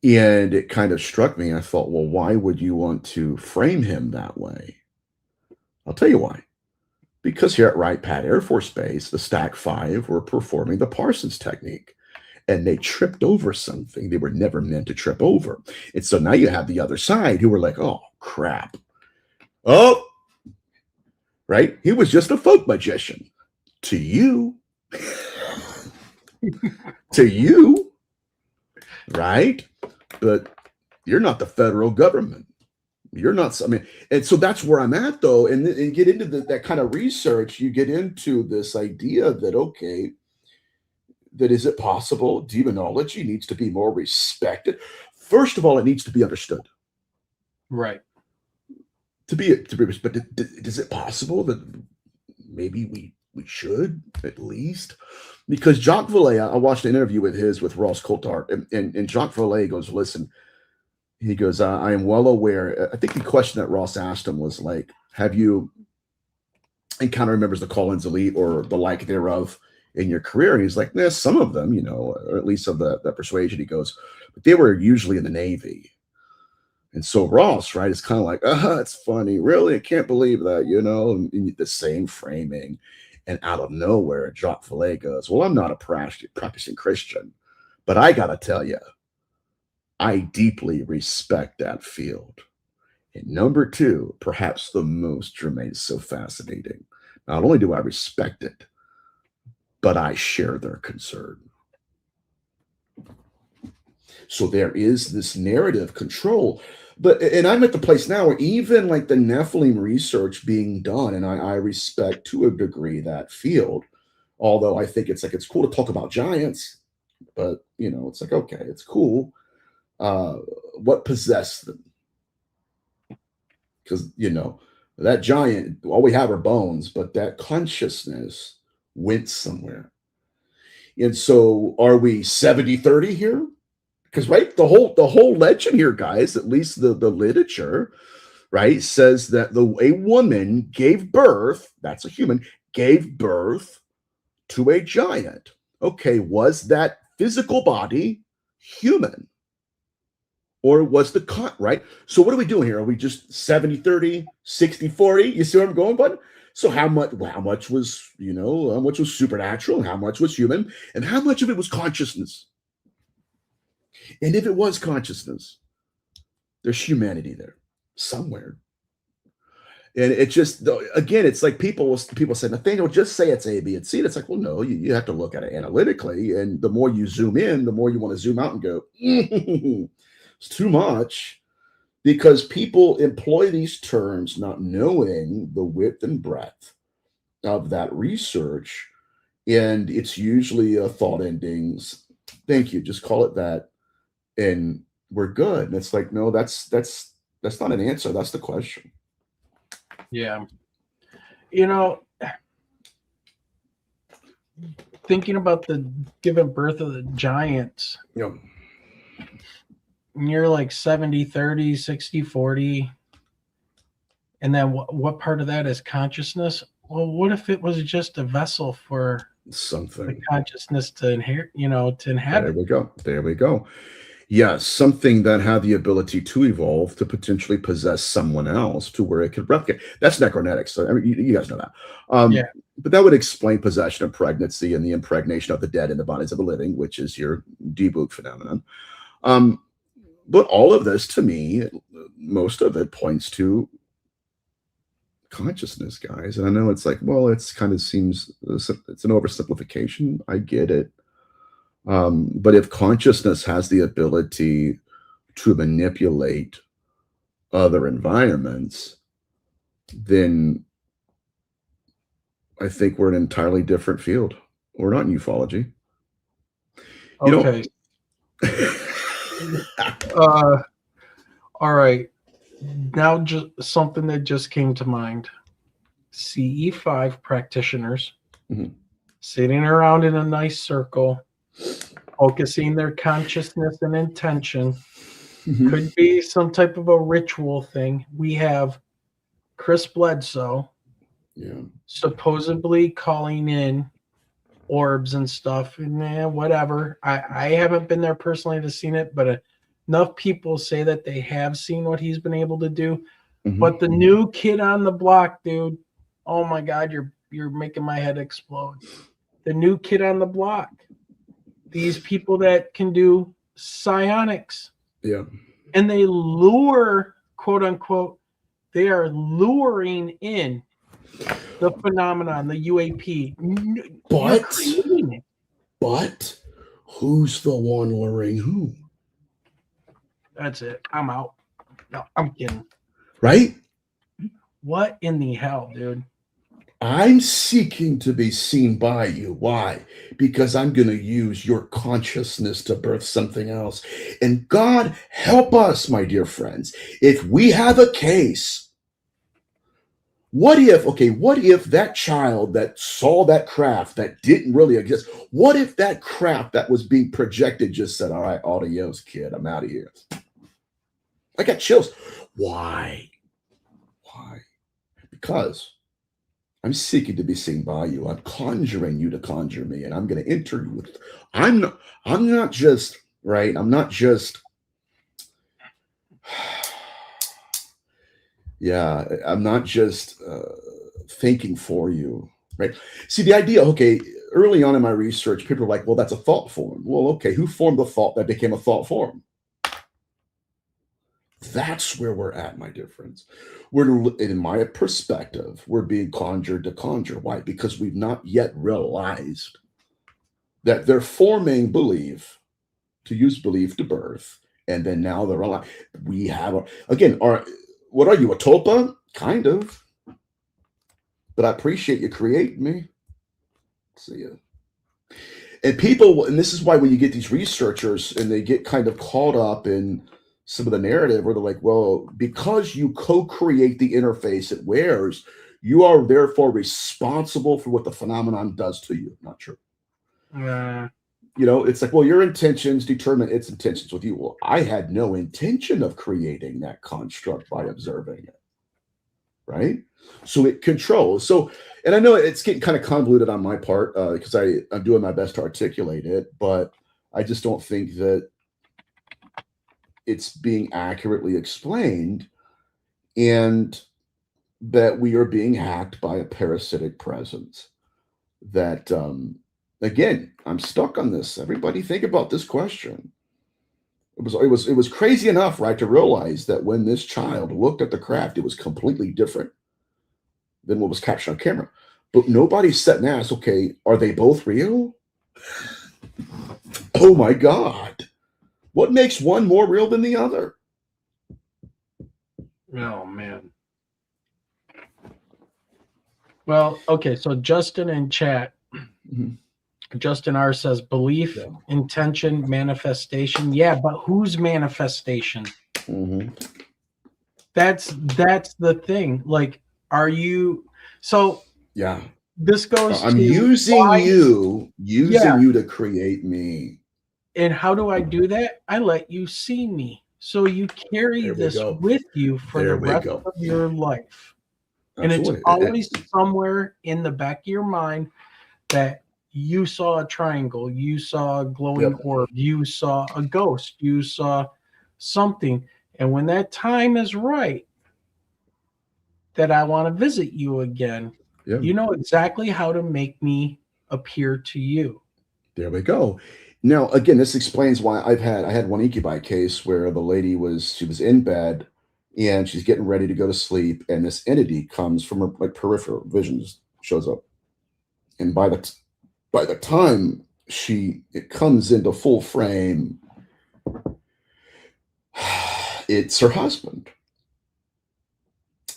And it kind of struck me. I thought, well, why would you want to frame him that way? I'll tell you why. Because here at Wright Pat Air Force Base, the Stack 5 were performing the Parsons technique. And they tripped over something they were never meant to trip over. And so now you have the other side who were like, oh, crap. Oh, right? He was just a folk magician. To you. To you. Right? But you're not the federal government. You're not. I mean, and so that's where I'm at, though. And get into that kind of research. You get into this idea that okay, that is it possible demonology needs to be more respected. First of all, it needs to be understood. Right. To be respected. Is it possible that maybe we should at least? Because Jacques Vallée, I watched an interview with Ross Coulthard, and Jacques Vallée goes, listen, he goes, I am well aware. I think the question that Ross asked him was like, have you encountered members of the Collins elite or the like thereof in your career? And he's like, nah, some of them, or at least of the persuasion. He goes, but they were usually in the Navy. And so Ross, right, is kind of like, it's funny. Really? I can't believe that, and the same framing. And out of nowhere, Jacques Vallée goes, well, I'm not a practicing Christian, but I got to tell you, I deeply respect that field. And number two, perhaps the most germane, so fascinating. Not only do I respect it, but I share their concern. So there is this narrative control. And I'm at the place now where even like the Nephilim research being done, and I respect to a degree that field, although I think it's cool to talk about giants, but it's like, okay, it's cool. What possessed them? Because that giant, all we have are bones, but that consciousness went somewhere. And so are we 70-30 here? Because right, the whole legend here, guys, at least the literature, right, says that a woman gave birth, that's a human, gave birth to a giant. Okay, was that physical body human? Or was the right? So what are we doing here? Are we just 70-30, 60-40? You see where I'm going, bud? So how much was, how much was supernatural, how much was human, and how much of it was consciousness? And if it was consciousness, there's humanity there somewhere. And it just, again, it's like people say, Nathaniel, just say it's A, B, and C. And it's like, well, no, you have to look at it analytically. And the more you zoom in, the more you want to zoom out and go, it's too much, because people employ these terms not knowing the width and breadth of that research. And it's usually a thought endings. Thank you. Just call it that. And we're good. And it's like, no, that's not an answer. That's the question. Yeah. Thinking about the giving birth of the giants. Yep. You're like 70-30, 60-40. And then what part of that is consciousness? Well, what if it was just a vessel for something, the consciousness to inherit, to inhabit? There we go. Yes, something that had the ability to evolve to potentially possess someone else to where it could replicate. That's necronetics. So, I mean, you guys know that. Yeah. But that would explain possession of pregnancy and the impregnation of the dead in the bodies of the living, which is your debug phenomenon. But all of this, to me, most of it points to consciousness, guys. And I know it's like, well, it's kind of seems it's an oversimplification. I get it. But if consciousness has the ability to manipulate other environments, then I think we're in an entirely different field. We're not in ufology. Okay. All right. Now, just something that just came to mind. CE5 practitioners sitting around in a nice circle, focusing their consciousness and intention. Could be some type of a ritual thing. We have Chris Bledsoe supposedly calling in orbs and stuff, and whatever. I haven't been there personally to seen it, but enough people say that they have seen what he's been able to do. But the new kid on the block, dude, oh my God, you're making my head explode. The new kid on the block. These people that can do psionics. Yeah. And they lure, quote unquote, they are luring in the phenomenon, the UAP. But who's the one luring who? That's it. I'm out. No, I'm kidding. right? What in the hell, dude? I'm seeking to be seen by you. Why? Because I'm going to use your consciousness to birth something else. And God help us, my dear friends, if we have a case. What if that child that saw that craft that didn't really exist, what if that craft that was being projected just said, all right, adios, kid, I'm out of here. I got chills. Why? Because I'm seeking to be seen by you. I'm conjuring you to conjure me, and I'm going to enter you with. I'm not just right. I'm not just. Yeah, I'm not just thinking for you, right? See, the idea. Okay, early on in my research, people were like, "Well, that's a thought form." Well, okay, who formed the thought that became a thought form? That's where we're at, my dear friends. In my perspective, we're being conjured to conjure. Why? Because we've not yet realized that they're forming belief to use belief to birth, and then now they're alive. We have what are you, a tulpa? Kind of, but I appreciate you creating me. See ya. And people, and this is why when you get these researchers and they get kind of caught up in some of the narrative where they're like, well, because you co-create the interface it wears, you are therefore responsible for what the phenomenon does to you. Not true. It's like, well, your intentions determine its intentions with you. Well, I had no intention of creating that construct by observing it. Right? So it controls. So, and I know it's getting kind of convoluted on my part because I'm doing my best to articulate it, but I just don't think that it's being accurately explained, and that we are being hacked by a parasitic presence. That again, I'm stuck on this. Everybody think about this question. It was crazy enough, right, to realize that when this child looked at the craft, it was completely different than what was captured on camera. But nobody sat and asked, okay, are they both real? Oh my God. What makes one more real than the other? Oh, man. Well, okay, so Justin in chat, Justin R says belief, intention, manifestation. Yeah, but whose manifestation? That's the thing. Like, are you so? Yeah. This goes. I'm using you to create me. And how do I do that? I let you see me. So you carry this with you for the rest of your life. Absolutely. And it's always somewhere in the back of your mind that you saw a triangle, you saw a glowing orb, you saw a ghost, you saw something. And when that time is right, that I want to visit you again, you know exactly how to make me appear to you. There we go. Now, again, this explains why I had one incubi case where the lady was in bed and she's getting ready to go to sleep, and this entity comes from her peripheral vision, shows up, and by the time it comes into full frame, it's her husband,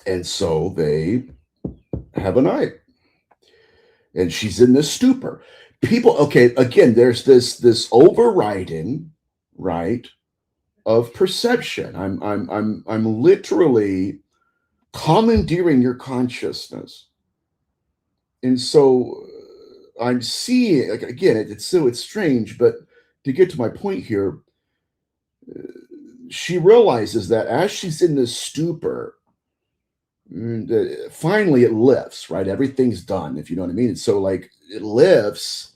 and so they have a night, and she's in this stupor. People, okay, again, there's this overriding, right, of perception. I'm literally commandeering your consciousness, and so I'm seeing, again, it's strange, but to get to my point here, she realizes that as she's in this stupor, finally it lifts, right? Everything's done, if you know what I mean. And so like it lifts,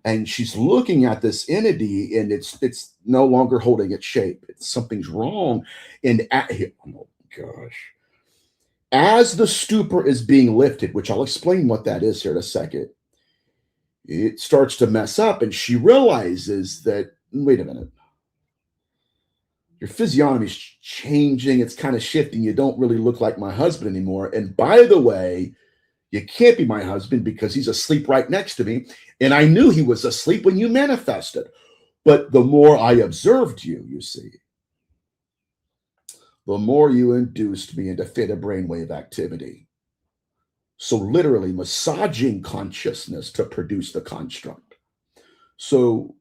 and she's looking at this entity, and it's no longer holding its shape. Something's wrong. And oh gosh, as the stupor is being lifted, which I'll explain what that is here in a second, it starts to mess up, and she realizes that, wait a minute, your physiognomy is changing. It's kind of shifting. You don't really look like my husband anymore. And by the way, you can't be my husband because he's asleep right next to me. And I knew he was asleep when you manifested. But the more I observed you, you see, the more you induced me into theta brainwave activity. So literally massaging consciousness to produce the construct. So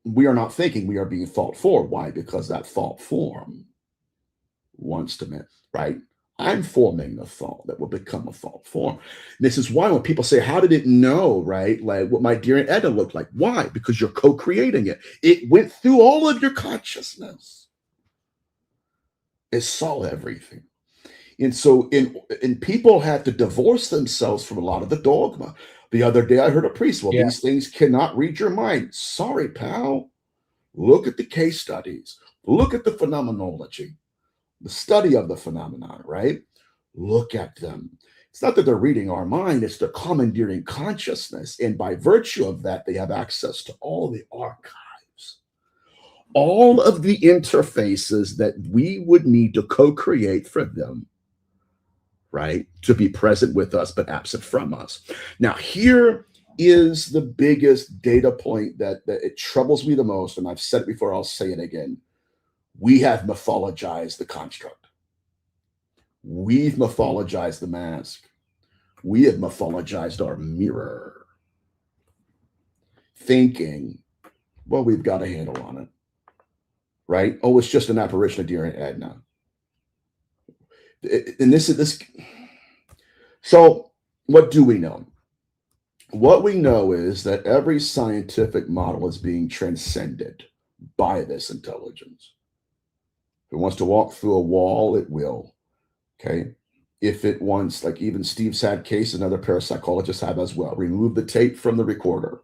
we are not thinking, we are being thought for. Why? Because that thought form wants to, right? I'm forming the thought that will become a thought form. And this is why when people say, how did it know, right? Like what my dear Aunt Edna looked like. Why? Because you're co-creating it. It went through all of your consciousness. It saw everything. And so and people have to divorce themselves from a lot of the dogma. The other day I heard a priest, well, these things cannot read your mind. Sorry, pal. Look at the case studies. Look at the phenomenology, the study of the phenomenon, right? Look at them. It's not that they're reading our mind, it's they're commandeering consciousness. And by virtue of that, they have access to all the archives, all of the interfaces that we would need to co-create for them, right? To be present with us, but absent from us. Now, here is the biggest data point that it troubles me the most. And I've said it before, I'll say it again. We have mythologized the construct. We've mythologized the mask. We have mythologized our mirror. Thinking, well, we've got a handle on it, right? Oh, it's just an apparition of dear Aunt Edna. And this is this. So what do we know? What we know is that every scientific model is being transcended by this intelligence. If it wants to walk through a wall, it will. Okay. If it wants, like even Steve Sad case, another parapsychologist have as well, remove the tape from the recorder.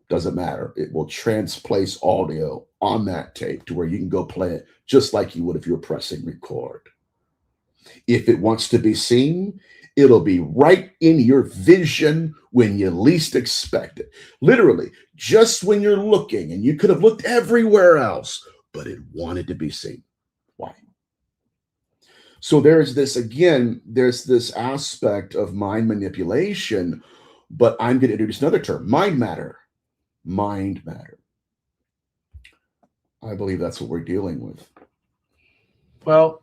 Doesn't matter. It will transplace audio on that tape to where you can go play it just like you would if you were pressing record. If it wants to be seen, it'll be right in your vision when you least expect it. Literally, just when you're looking, and you could have looked everywhere else, but it wanted to be seen. Why? So there's this, again, there's this aspect of mind manipulation, but I'm going to introduce another term, mind matter. Mind matter. I believe that's what we're dealing with. Well,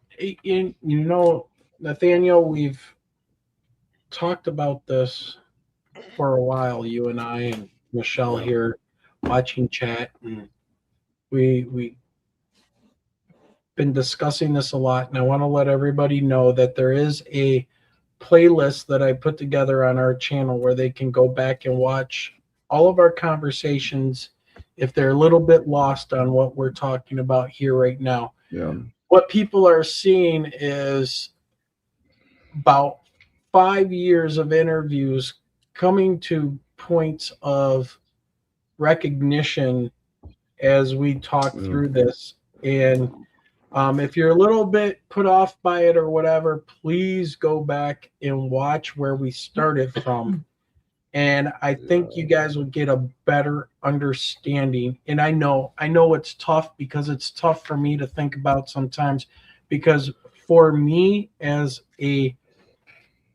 Nathaniel, we've talked about this for a while, you and I and Michelle here watching chat, and we've been discussing this a lot, and I want to let everybody know that there is a playlist that I put together on our channel where they can go back and watch all of our conversations if they're a little bit lost on what we're talking about here right now. Yeah. What people are seeing is about 5 years of interviews coming to points of recognition as we talk through this. And if you're a little bit put off by it or whatever, please go back and watch where we started from. And I think you guys will get a better understanding. And I know it's tough, because it's tough for me to think about sometimes, because for me as a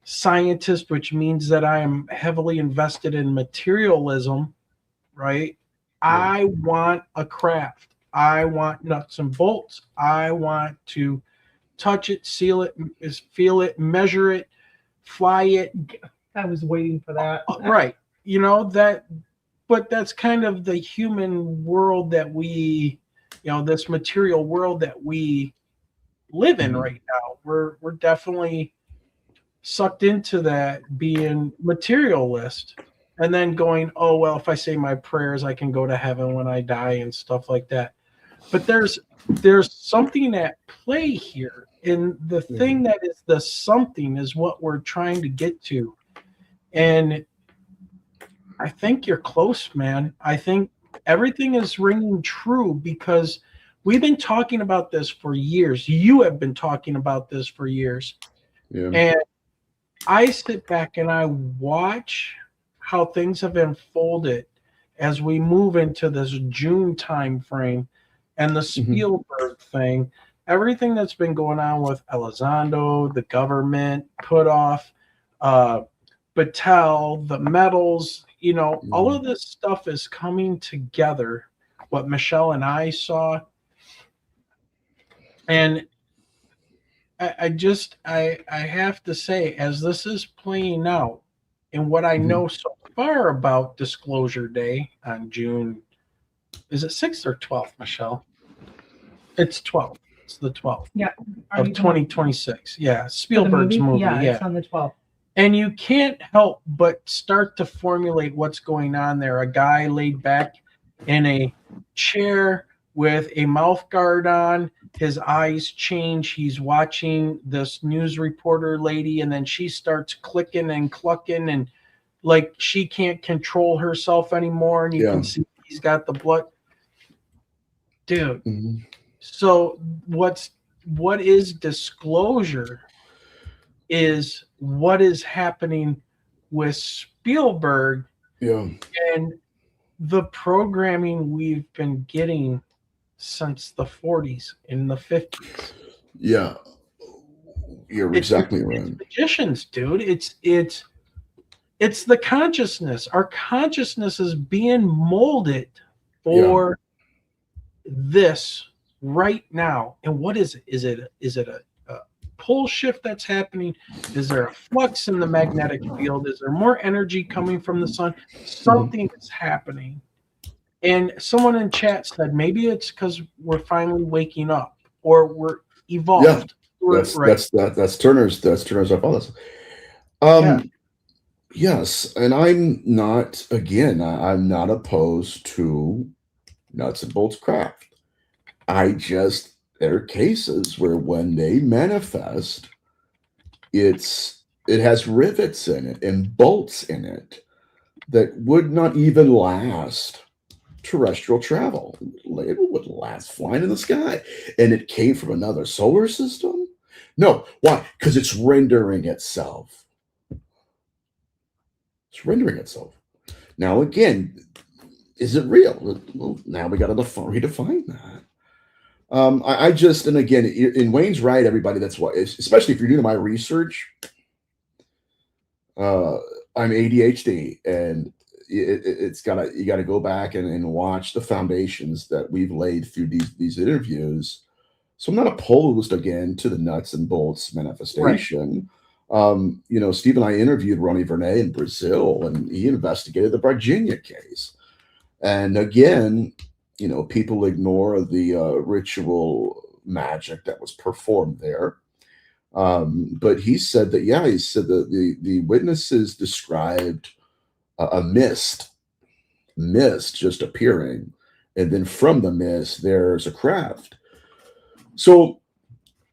scientist, which means that I am heavily invested in materialism, right? I want a craft. I want nuts and bolts. I want to touch it, seal it, feel it, measure it, fly it. I was waiting for that. Right. But that's kind of the human world that we, this material world that we live in right now. We're definitely sucked into that, being materialist, and then going, oh, well, if I say my prayers, I can go to heaven when I die and stuff like that. But there's something at play here. And the thing that is the something is what we're trying to get to. And I think you're close, man. I think everything is ringing true, because we've been talking about this for years. You have been talking about this for years. Yeah. And I sit back and I watch how things have unfolded as we move into this June time frame, and the Spielberg thing, everything that's been going on with Elizondo, the government, put off, Battelle, the metals, all of this stuff is coming together, what Michelle and I saw. And I have to say, as this is playing out, and what I know so far about Disclosure Day on June, is it 6th or 12th, Michelle? It's 12th. It's the 12th. Yeah. Of 2026. Yeah. Spielberg's movie. Yeah, Yeah. it's on the 12th. And you can't help but start to formulate what's going on there. A guy laid back in a chair with a mouth guard on, his eyes change. He's watching this news reporter lady, and then she starts clicking and clucking, and like she can't control herself anymore. And you can see he's got the blood. Dude. So what is disclosure is what is happening with Spielberg and the programming we've been getting since the 40s and the 50s. Yeah. You're exactly right. It's magicians, dude. It's the consciousness. Our consciousness is being molded for this right now. And what is it? Is it a pole shift that's happening? Is there a flux in the magnetic field? Is there more energy coming from the sun? Something is happening. And someone in chat said maybe it's because we're finally waking up or we're evolved. That's Turner's hypothesis. Yes, and I'm not opposed to nuts and bolts craft. There are cases where when they manifest, it has rivets in it and bolts in it that would not even last terrestrial travel. It would last flying in the sky. And it came from another solar system? No. Why? Because it's rendering itself. It's rendering itself. Now, again, is it real? Well, now we got to redefine that. And again, in Wayne's right, everybody, that's why, especially if you're new to my research, I'm ADHD, and you got to go back and watch the foundations that we've laid through these interviews. So I'm not opposed, again, to the nuts and bolts manifestation. Right. Steve and I interviewed Ronnie Vernay in Brazil, and he investigated the Virginia case. And again, people ignore the ritual magic that was performed there. But he said that the witnesses described a mist just appearing. And then from the mist, there's a craft. So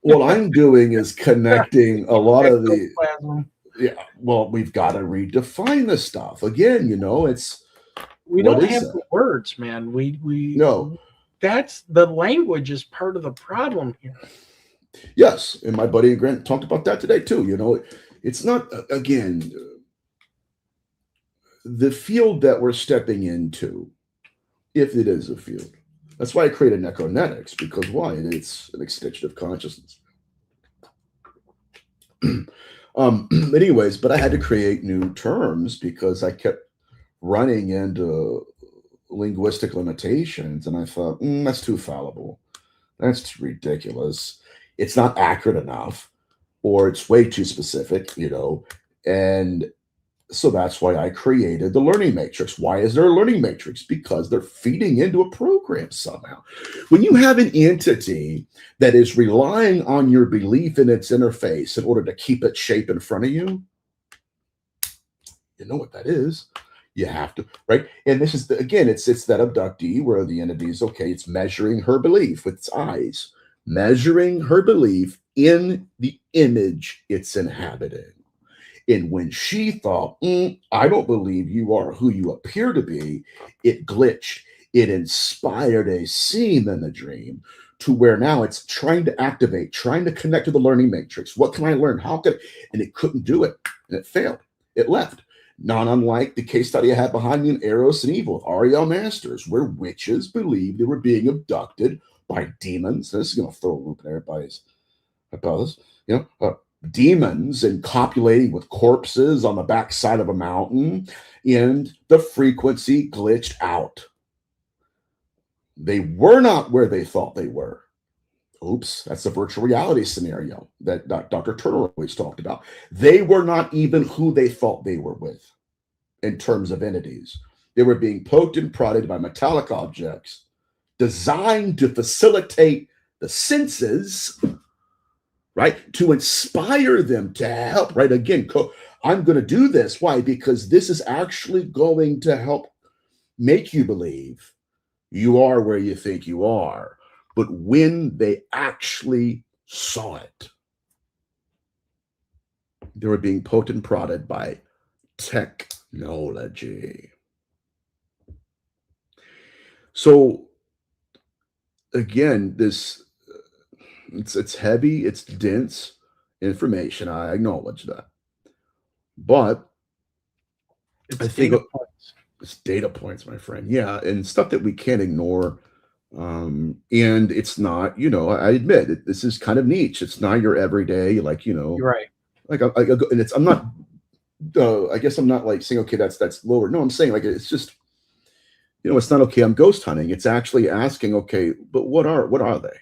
what I'm doing is connecting a lot of the, we've got to redefine this stuff. Again, we don't have the words, man. No. That's the language is part of the problem here. Yes, and my buddy Grant talked about that today too. It's not, again, the field that we're stepping into, if it is a field. That's why I created necronetics, because why? It's an extension of consciousness. Anyways, but I had to create new terms because I kept running into linguistic limitations, and I thought, that's too fallible. That's ridiculous. It's not accurate enough, or it's way too specific, and so that's why I created the learning matrix. Why is there a learning matrix? Because they're feeding into a program somehow. When you have an entity that is relying on your belief in its interface in order to keep its shape in front of you, you know what that is. You have to, right? And this is, it's that abductee where the entity is, it's measuring her belief with its eyes, measuring her belief in the image it's inhabiting. And when she thought, I don't believe you are who you appear to be, it glitched. It inspired a scene in the dream to where now it's trying to activate, trying to connect to the learning matrix. What can I learn? How can, and it couldn't do it. And it failed. It left. Not unlike the case study I had behind me in Eros and Evil with Ariel Masters, where witches believed they were being abducted by demons. This is going to throw a loop in everybody's hypothesis. Demons and copulating with corpses on the backside of a mountain, and the frequency glitched out. They were not where they thought they were. Oops, that's the virtual reality scenario that Dr. Turner always talked about. They were not even who they thought they were with in terms of entities. They were being poked and prodded by metallic objects designed to facilitate the senses, right? To inspire them to help, right? Again, I'm going to do this. Why? Because this is actually going to help make you believe you are where you think you are. But when they actually saw it, they were being poked and prodded by technology. So again, it's heavy, it's dense information. I acknowledge that, but It's I think data points. it's data points, my friend. Yeah, and stuff that we can't ignore. And it's not, I admit this is kind of niche. It's not your everyday, like, You're right. like and I'm not. I guess I'm not like saying okay, that's lower. No, I'm saying like it's just, it's not okay. I'm ghost hunting. It's actually asking, okay, but what are they?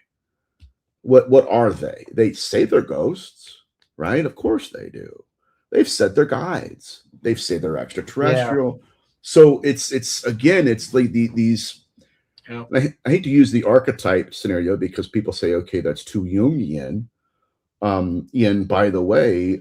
What are they? They say they're ghosts, right? Of course they do. They've said they're guides. They've said they're extraterrestrial. Yeah. So it's again, it's like these. Yeah. I hate to use the archetype scenario because people say, okay, that's too Jungian. And by the way,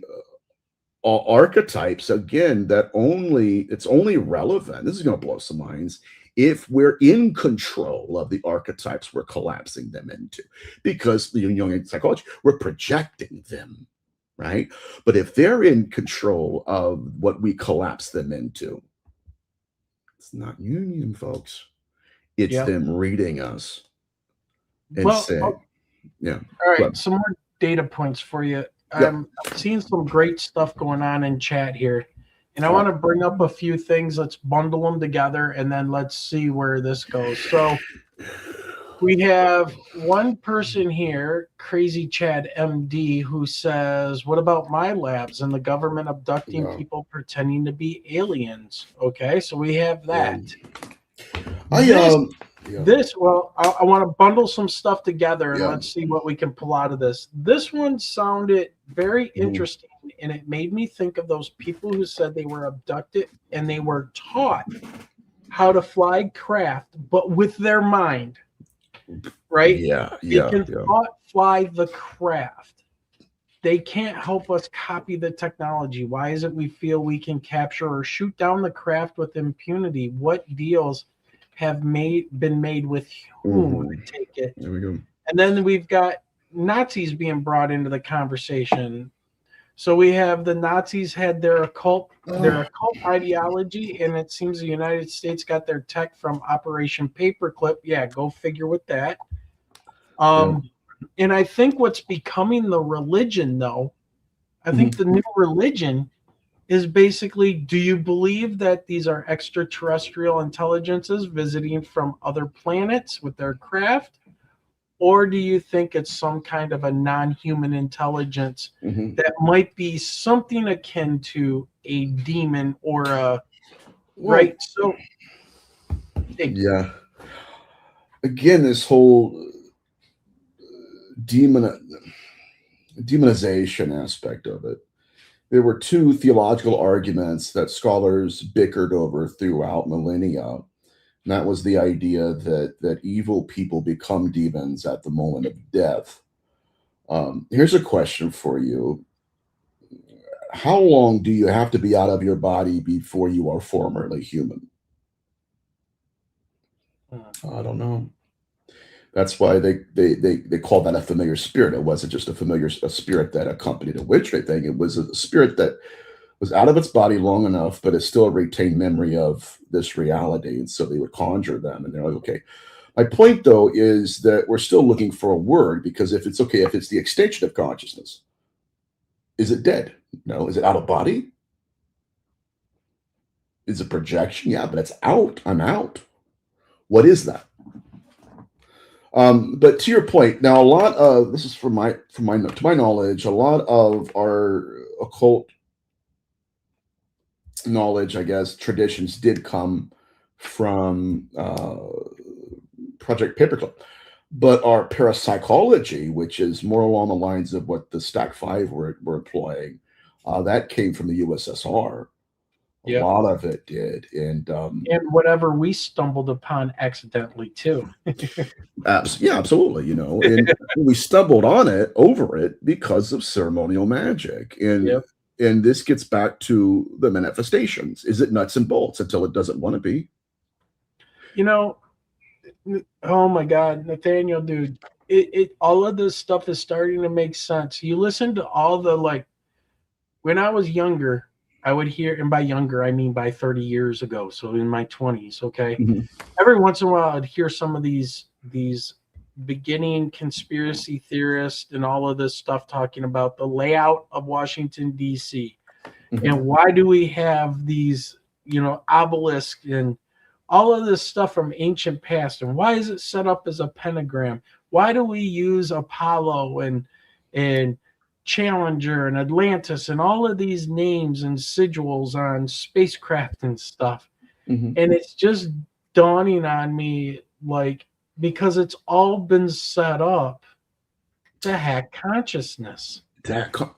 archetypes, again, it's only relevant. This is going to blow some minds. If we're in control of the archetypes we're collapsing them into, because the Jungian psychology, we're projecting them, right? But if they're in control of what we collapse them into, it's not Jungian, folks. It's them reading us and saying, yeah. All right, some more data points for you. I'm seeing some great stuff going on in chat here, and I want to bring up a few things. Let's bundle them together, and then let's see where this goes. So we have one person here, Crazy Chad MD, who says, what about my labs and the government abducting people pretending to be aliens? Okay, so we have that. Well, I want to bundle some stuff together and let's see what we can pull out of this. This one sounded very interesting, and it made me think of those people who said they were abducted and they were taught how to fly craft, but with their mind, right? They can fly the craft. They can't help us copy the technology. Why is it we feel we can capture or shoot down the craft with impunity? What deals have been made with whom to take it? There we go. And then we've got Nazis being brought into the conversation. So we have the Nazis had their occult ideology, and it seems the United States got their tech from Operation Paperclip. Yeah, go figure with that. And I think what's becoming the religion, though, I think the new religion is basically, do you believe that these are extraterrestrial intelligences visiting from other planets with their craft? Or do you think it's some kind of a non-human intelligence that might be something akin to a demon or a right? So again, this whole demonization aspect of it. There were two theological arguments that scholars bickered over throughout millennia. And that was the idea that evil people become demons at the moment of death. Here's a question for you. How long do you have to be out of your body before you are formerly human? I don't know. That's why they called that a familiar spirit. It wasn't just a spirit that accompanied a witch or anything. It was a spirit that was out of its body long enough, but it still retained memory of this reality. And so they would conjure them. And they're like, okay. My point, though, is that we're still looking for a word, because if it's the extension of consciousness, is it dead? No. Is it out of body? Is it projection? Yeah, but it's out. I'm out. What is that? But to your point, now a lot of this is to my knowledge, a lot of our occult knowledge, I guess, traditions did come from Project Paperclip. But our parapsychology, which is more along the lines of what the Stack 5 were employing, that came from the USSR. A Yep. lot of it did. And whatever we stumbled upon accidentally too. yeah, absolutely. And we stumbled on it over it because of ceremonial magic. Yep. And this gets back to the manifestations. Is it nuts and bolts until it doesn't want to be? Oh my God, Nathaniel, dude, it all of this stuff is starting to make sense. You listen to all the, like, when I was younger, I would hear, and by younger I mean by 30 years ago, so in my 20s, okay. Mm-hmm. Every once in a while I'd hear some of these beginning conspiracy theorists and all of this stuff talking about the layout of Washington D.C. Mm-hmm. and why do we have these, obelisks and all of this stuff from ancient past, and why is it set up as a pentagram? Why do we use Apollo and Challenger and Atlantis and all of these names and sigils on spacecraft and stuff? Mm-hmm. And it's just dawning on me, like, because it's all been set up to hack consciousness.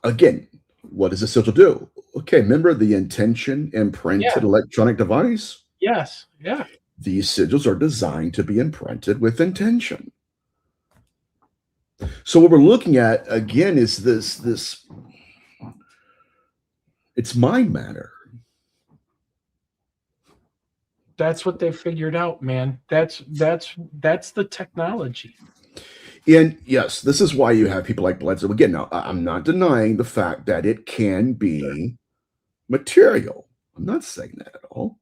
Again, what does the sigil do? Okay, remember the intention imprinted electronic device? Yes, yeah. These sigils are designed to be imprinted with intention. So what we're looking at, again, is this it's mind matter. That's what they figured out, man. That's the technology. And yes, this is why you have people like Bledsoe. Again, now, I'm not denying the fact that it can be material. I'm not saying that at all.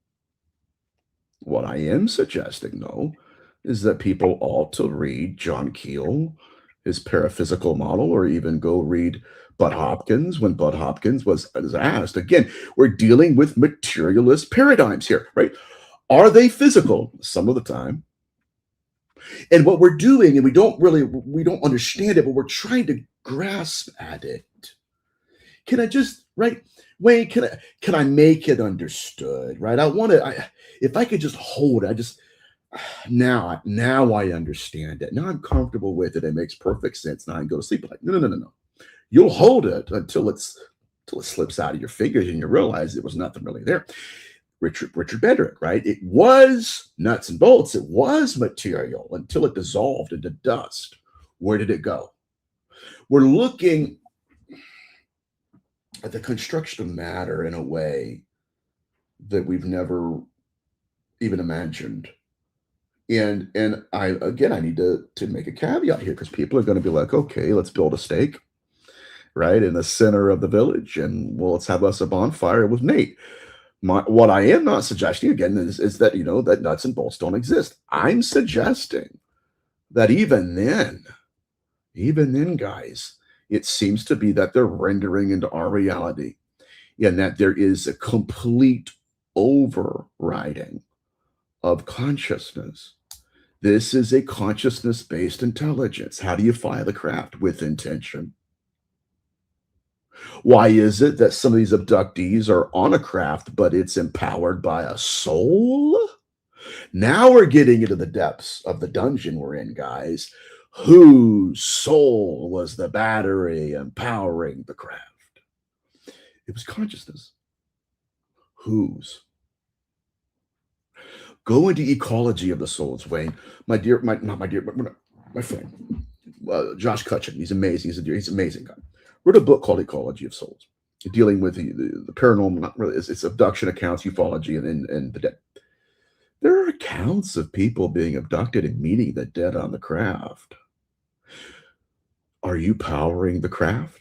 What I am suggesting, though, is that people ought to read John Keel, his paraphysical model, or even go read Bud Hopkins when Bud Hopkins was asked. Again, we're dealing with materialist paradigms here, right? Are they physical? Some of the time. And what we're doing, and we don't understand it, but we're trying to grasp at it. Can I just, right? Wayne, can I make it understood, right? If I could just hold it, now I understand it. Now I'm comfortable with it. It makes perfect sense. Now I can go to sleep. Like, no. You'll hold it until it slips out of your fingers and you realize there was nothing really there. Richard Bedrick, right? It was nuts and bolts. It was material until it dissolved into dust. Where did it go? We're looking at the construction of matter in a way that we've never even imagined. And I need to make a caveat here, because people are going to be like, okay, let's build a stake, right, in the center of the village, and let's have us a bonfire with Nate. What I am not suggesting, again, is that, that nuts and bolts don't exist. I'm suggesting that even then, guys, it seems to be that they're rendering into our reality, and that there is a complete overriding of consciousness. This is a consciousness-based intelligence. How do you fly the craft? With intention. Why is it that some of these abductees are on a craft, but it's empowered by a soul? Now we're getting into the depths of the dungeon we're in, guys. Whose soul was the battery empowering the craft? It was consciousness. Whose? Go into Ecology of the Souls, Wayne. My friend, Josh Cutchin. He's amazing. He's an amazing guy. Wrote a book called Ecology of Souls, dealing with the paranormal. Not really, it's abduction accounts, ufology, and the dead. There are accounts of people being abducted and meeting the dead on the craft. Are you powering the craft?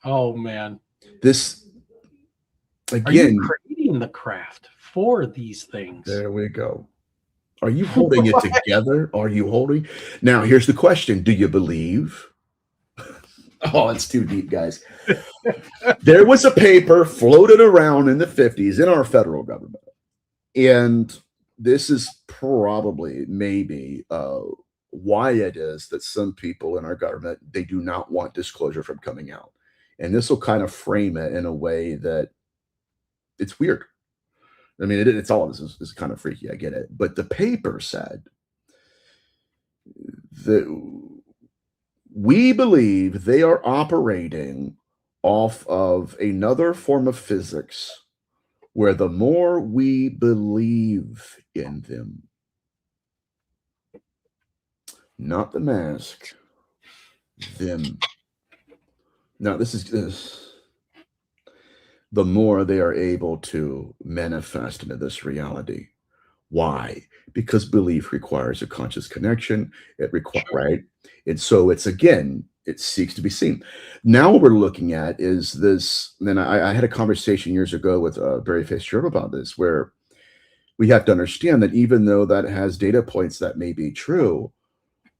Oh man, this again. Are you creating the craft for these things? There we go. Are you holding it together? Are you holding? Now, here's the question. Do you believe? Oh, it's too deep, guys. There was a paper floated around in the 50s in our federal government. And this is probably, maybe, why it is that some people in our government, they do not want disclosure from coming out. And this will kind of frame it in a way that it's weird. I mean, it's all of this is kind of freaky. I get it. But the paper said that we believe they are operating off of another form of physics where the more we believe in them, not the mask, them. Now, this is the more they are able to manifest into this reality. Why? Because belief requires a conscious connection. It requires, right? And so it's, again, it seeks to be seen. Now what we're looking at is this, and I had a conversation years ago with Barry Fitzgerald about this, where we have to understand that even though that has data points that may be true,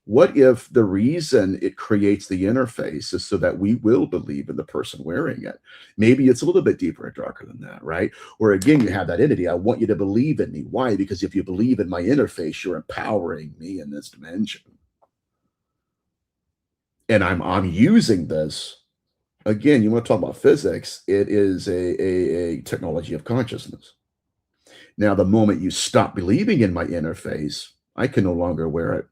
what if the reason it creates the interface is so that we will believe in the person wearing it? Maybe it's a little bit deeper and darker than that, right? Or again, you have that entity. I want you to believe in me. Why? Because if you believe in my interface, you're empowering me in this dimension. And I'm using this. Again, you want to talk about physics, it is a technology of consciousness. Now, the moment you stop believing in my interface, I can no longer wear it.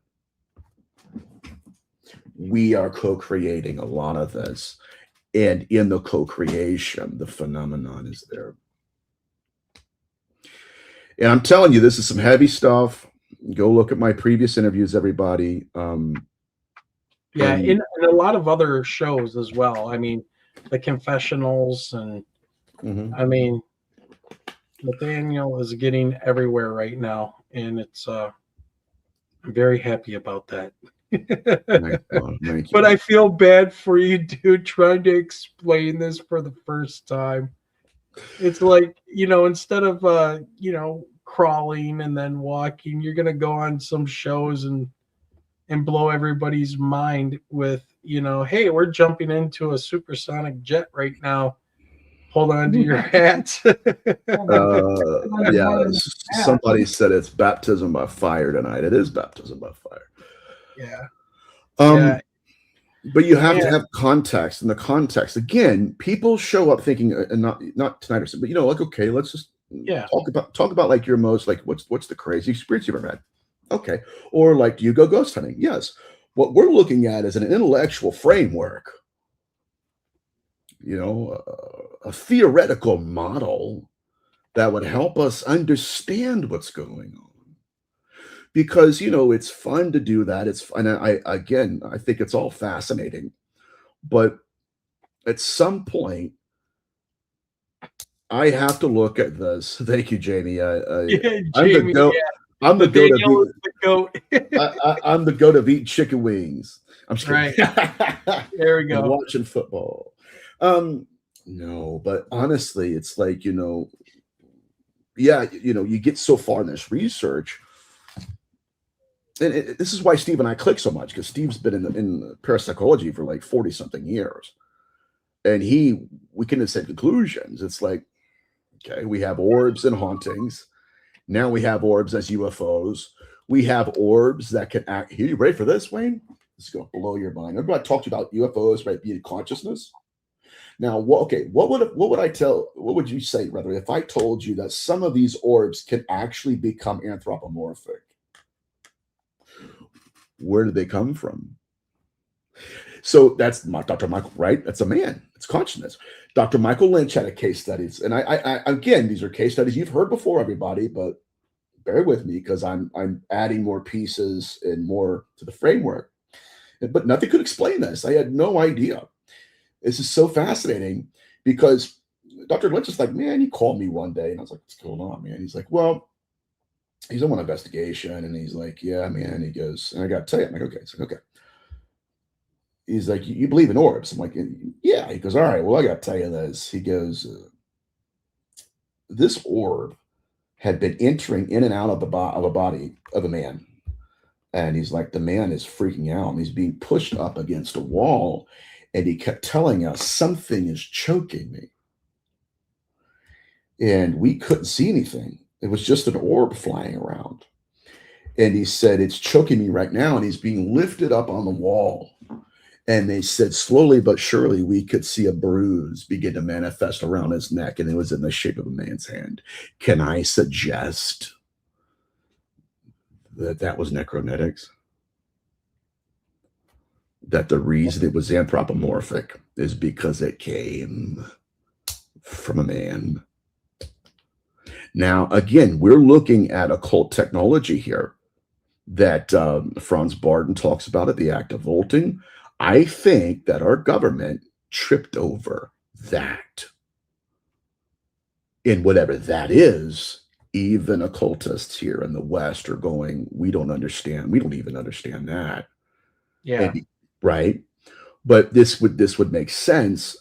We are co-creating a lot of this. And in the co-creation, the phenomenon is there. And I'm telling you, this is some heavy stuff. Go look at my previous interviews, everybody. Yeah, in a lot of other shows as well. I mean, the confessionals and I mean, Nathaniel is getting everywhere right now, and it's I'm very happy about that. Thank you. But I feel bad for you, dude, trying to explain this for the first time. It's like, instead of crawling and then walking, you're gonna go on some shows and blow everybody's mind with, hey, we're jumping into a supersonic jet right now. Hold on to your hats. Yeah, somebody said it's baptism by fire tonight. It is baptism by fire. Yeah. But you have to have context, and the context, again, people show up thinking, and not tonight or something, but like, okay, let's just talk about like your most, like, what's the crazy experience you've ever had? Okay. Or like, do you go ghost hunting? Yes. What we're looking at is an intellectual framework, a theoretical model that would help us understand what's going on. Because, it's fun to do that. It's fun. I think it's all fascinating. But at some point, I have to look at this. Thank you, Jamie. Jamie, I'm the goat. I'm the goat of eating chicken wings. I'm just kidding. Right. There we go. Watching football. No, but honestly, it's like, you get so far in this research. And this is why Steve and I click so much, because Steve's been in parapsychology for like 40 something years. And we can have said conclusions. It's like, okay, we have orbs and hauntings. Now we have orbs as UFOs. We have orbs that can act. Are you ready for this, Wayne? This is going to blow your mind. Remember I talked about UFOs, right, being consciousness? Now, what would you say, rather, if I told you that some of these orbs can actually become anthropomorphic? Where did they come from? So that's Dr. Michael, right? That's a man. It's consciousness. Dr. Michael Lynch had a case studies. And I again, these are case studies you've heard before, everybody, but bear with me because I'm adding more pieces and more to the framework. But nothing could explain this. I had no idea. This is so fascinating because Dr. Lynch is like, man, he called me one day and I was like, what's going on, man? He's like, well, he's on an investigation. And he's like, yeah, man. He goes, and I got to tell you, I'm like, okay. It's like, okay. He's like, you believe in orbs? I'm like, yeah. He goes, all right, well, I got to tell you this. He goes, this orb had been entering in and out of a body of a man. And he's like, the man is freaking out and he's being pushed up against a wall. And he kept telling us something is choking me. And we couldn't see anything. It was just an orb flying around. And he said, it's choking me right now. And he's being lifted up on the wall. And they said slowly but surely we could see a bruise begin to manifest around his neck, and it was in the shape of a man's hand. Can I suggest that that was necronetics? That the reason it was anthropomorphic is because it came from a man. Now, again, we're looking at occult technology here that Franz Barton talks about it, the act of vaulting. I think that our government tripped over that. And whatever that is, even occultists here in the West are going, we don't understand. We don't even understand that. Yeah. And, right. But this would make sense.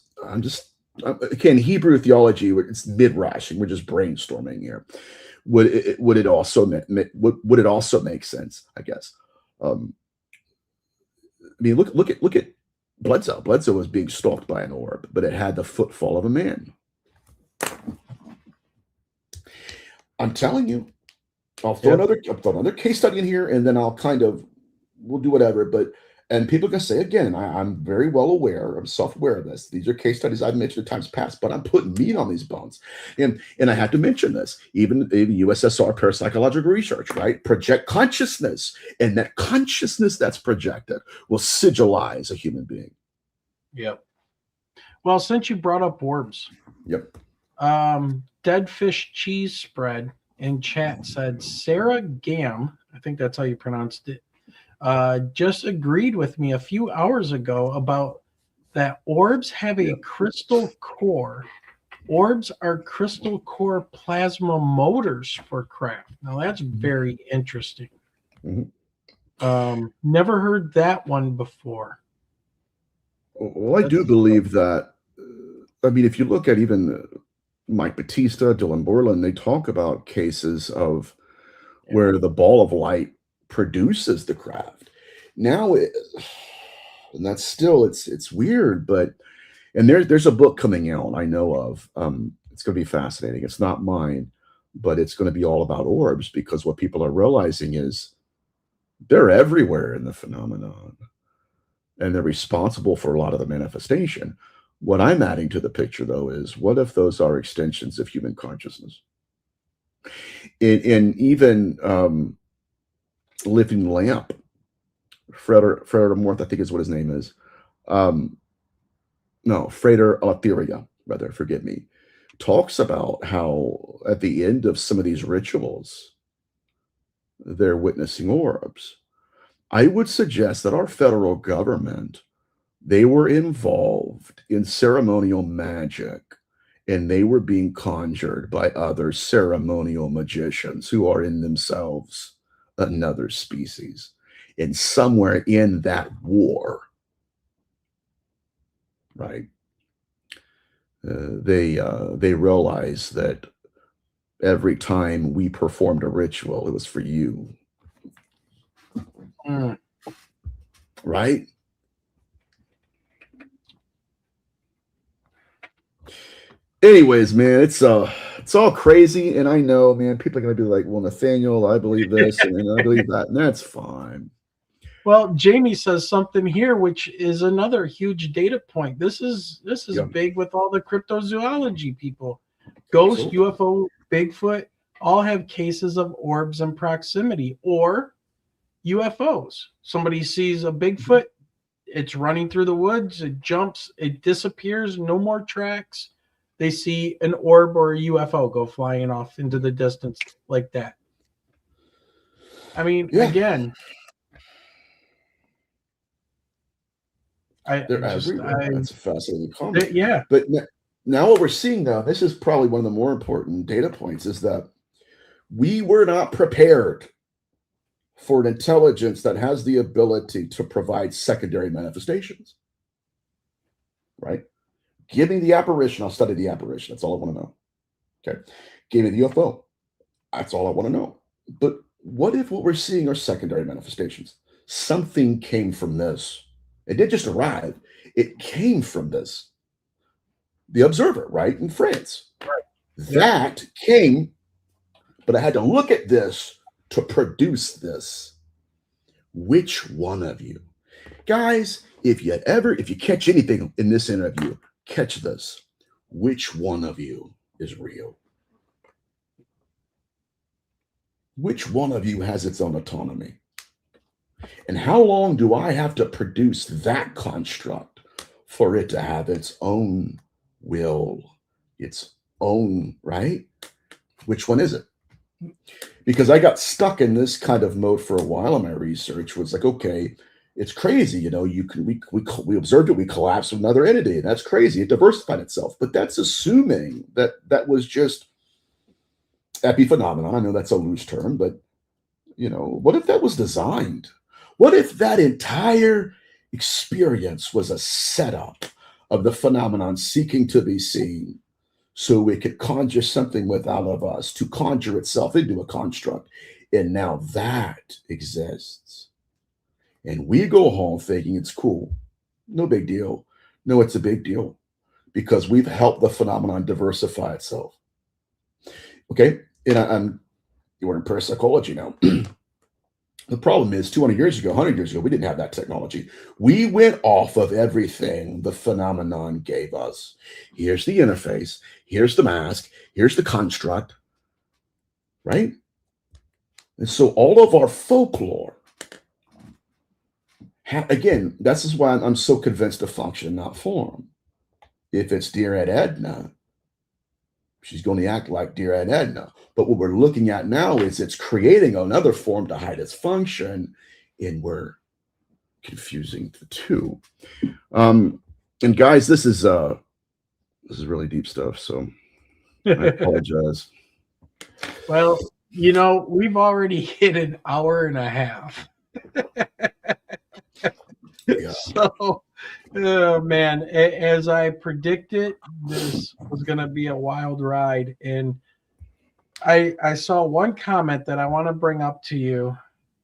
Again, Hebrew theology, it's midrashing. We're just brainstorming here. Would it also make sense? I guess. I mean, look at Bledsoe. Bledsoe was being stalked by an orb, but it had the footfall of a man. I'm telling you, I'll throw another case study in here, and then we'll do whatever. And people can say again, I'm very well aware, I'm self-aware of this. These are case studies I've mentioned in times past, but I'm putting meat on these bones. And I have to mention this, even USSR parapsychological research, right? Project consciousness, and that consciousness that's projected will sigilize a human being. Yep. Well, since you brought up orbs. Yep. Dead fish cheese spread in chat said Sarah Gam, I think that's how you pronounced it, just agreed with me a few hours ago about that orbs have a crystal core. Orbs are crystal core plasma motors for craft. Now that's very interesting. Mm-hmm. Never heard that one before. Well, I do believe that. I mean, if you look at even Mike Batista, Dylan Borland, they talk about cases of where the ball of light produces the craft. Now, and that's still it's weird, but there's a book coming out I know of. It's going to be fascinating. It's not mine, but it's going to be all about orbs, because what people are realizing is they're everywhere in the phenomenon, and they're responsible for a lot of the manifestation. What I'm adding to the picture, though, is what if those are extensions of human consciousness? In even Living Lamp, Freder Morth, I think is what his name is. No, Freder Alatheria, rather, forgive me, talks about how at the end of some of these rituals, they're witnessing orbs. I would suggest that our federal government, they were involved in ceremonial magic, and they were being conjured by other ceremonial magicians who are in themselves another species. And somewhere in that war, right, they realized that every time we performed a ritual, it was for you. Right? Anyways, man, it's all crazy, and I know, man, people are gonna be like, "Well, Nathaniel, I believe this, and I believe that," and that's fine. Well, Jamie says something here, which is another huge data point. This is big with all the cryptozoology people. Ghost, UFO, Bigfoot, all have cases of orbs in proximity, or UFOs. Somebody sees a Bigfoot, it's running through the woods, it jumps, it disappears, no more tracks. They see an orb or a UFO go flying off into the distance like that. I mean, again, they're everywhere. That's a fascinating comment. Yeah. But now what we're seeing now, this is probably one of the more important data points, is that we were not prepared for an intelligence that has the ability to provide secondary manifestations. Right? Give me the apparition, I'll study the apparition. That's all I want to know. Okay. Give me the UFO. That's all I want to know. But what if what we're seeing are secondary manifestations? Something came from this. It didn't just arrive. It came from this. The observer, right, in France. Right. That came, but I had to look at this to produce this. Which one of you? Guys, If you catch anything in this interview, catch this. Which one of you is real? Which one of you has its own autonomy? And how long do I have to produce that construct for it to have its own will, its own, right? Which one is it? Because I got stuck in this kind of mode for a while in my research. Was like, okay, it's crazy, we observed it, we collapsed with another entity, and that's crazy. It diversified itself, but that's assuming that was just epiphenomenon. I know that's a loose term, but what if that was designed? What if that entire experience was a setup of the phenomenon seeking to be seen, so it could conjure something without of us to conjure itself into a construct, and now that exists, and we go home thinking it's cool, no big deal. No, it's a big deal, because we've helped the phenomenon diversify itself. Okay, and we're in parapsychology now. The problem is 200 years ago, 100 years ago, we didn't have that technology. We went off of everything the phenomenon gave us. Here's the interface. Here's the mask. Here's the construct. Right? And so all of our folklore, again, this is why I'm so convinced of function, not form. If it's Dear Aunt Edna, she's going to act like Dear Aunt Edna. But what we're looking at now is it's creating another form to hide its function, and we're confusing the two. And guys, this is really deep stuff, so I apologize. Well, we've already hit an hour and a half. Yeah. So, oh man, as I predicted, this was going to be a wild ride. And I saw one comment that I want to bring up to you,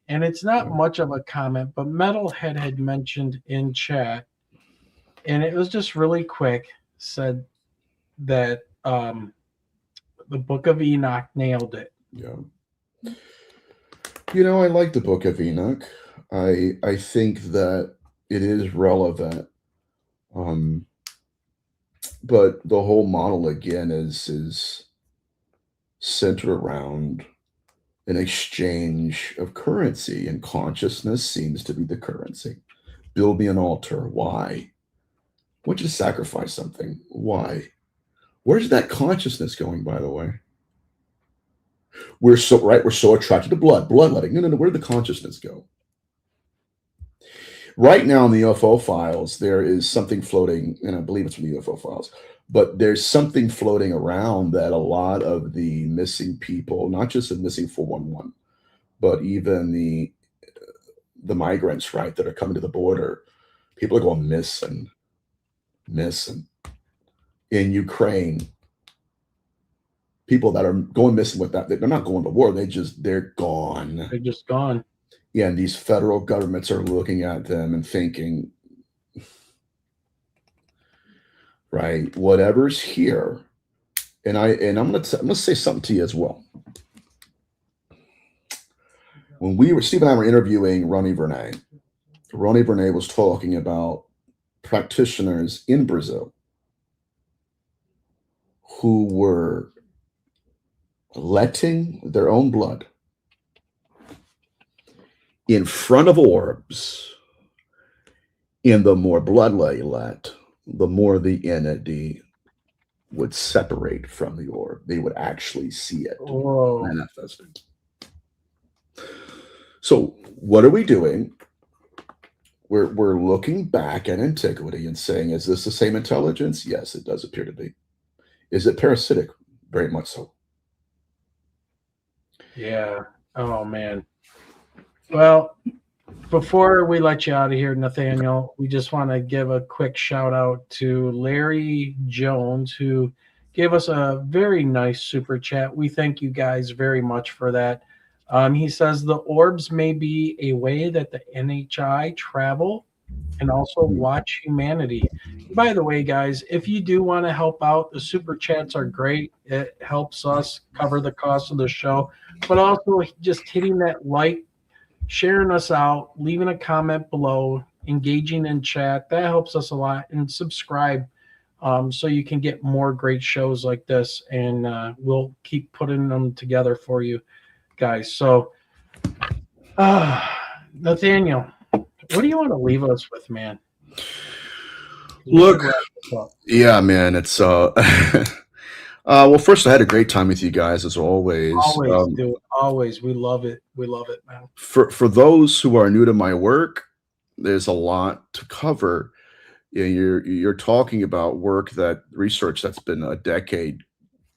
and it's not much of a comment, but Metalhead had mentioned in chat, and it was just really quick, said that the Book of Enoch nailed it. Yeah. I like the Book of Enoch. I think that it is relevant. But the whole model again is centered around an exchange of currency, and consciousness seems to be the currency. Build me an altar. Why? I want you to sacrifice something. Why? Where's that consciousness going, by the way? We're so attracted to bloodletting. No. Where did the consciousness go? Right now in the UFO files, there is something floating, and I believe it's from the UFO files, but there's something floating around that a lot of the missing people, not just the missing 411, but even the migrants, right, that are coming to the border, people are going missing. In Ukraine, people that are going missing with that, they're not going to war, they're gone. They're just gone. Yeah, and these federal governments are looking at them and thinking, right, whatever's here, and I'm gonna say something to you as well. When Steve and I were interviewing Ronnie Vernay was talking about practitioners in Brazil who were letting their own blood in front of orbs, and the more blood they let, the more the entity would separate from the orb. They would actually see it manifested. So what are we doing? We're looking back at antiquity and saying, is this the same intelligence? Yes, it does appear to be. Is it parasitic? Very much so. Yeah. Oh, man. Well, before we let you out of here, Nathaniel, we just want to give a quick shout out to Larry Jones, who gave us a very nice super chat. We thank you guys very much for that. He says the orbs may be a way that the NHI travel and also watch humanity. By the way, guys, if you do want to help out, the super chats are great. It helps us cover the cost of the show, but also just hitting that like, sharing us out, leaving a comment below. engaging in chat. That helps us a lot. And subscribe so you can get more great shows like this. And we'll keep putting them together for you guys. So, Nathaniel, what do you want to leave us with, man? Look, yeah, man, it's well, first, I had a great time with you guys as always. Always, dude. Always. We love it. We love it, man. For those who are new to my work, there's a lot to cover. You're talking about research that's been a decade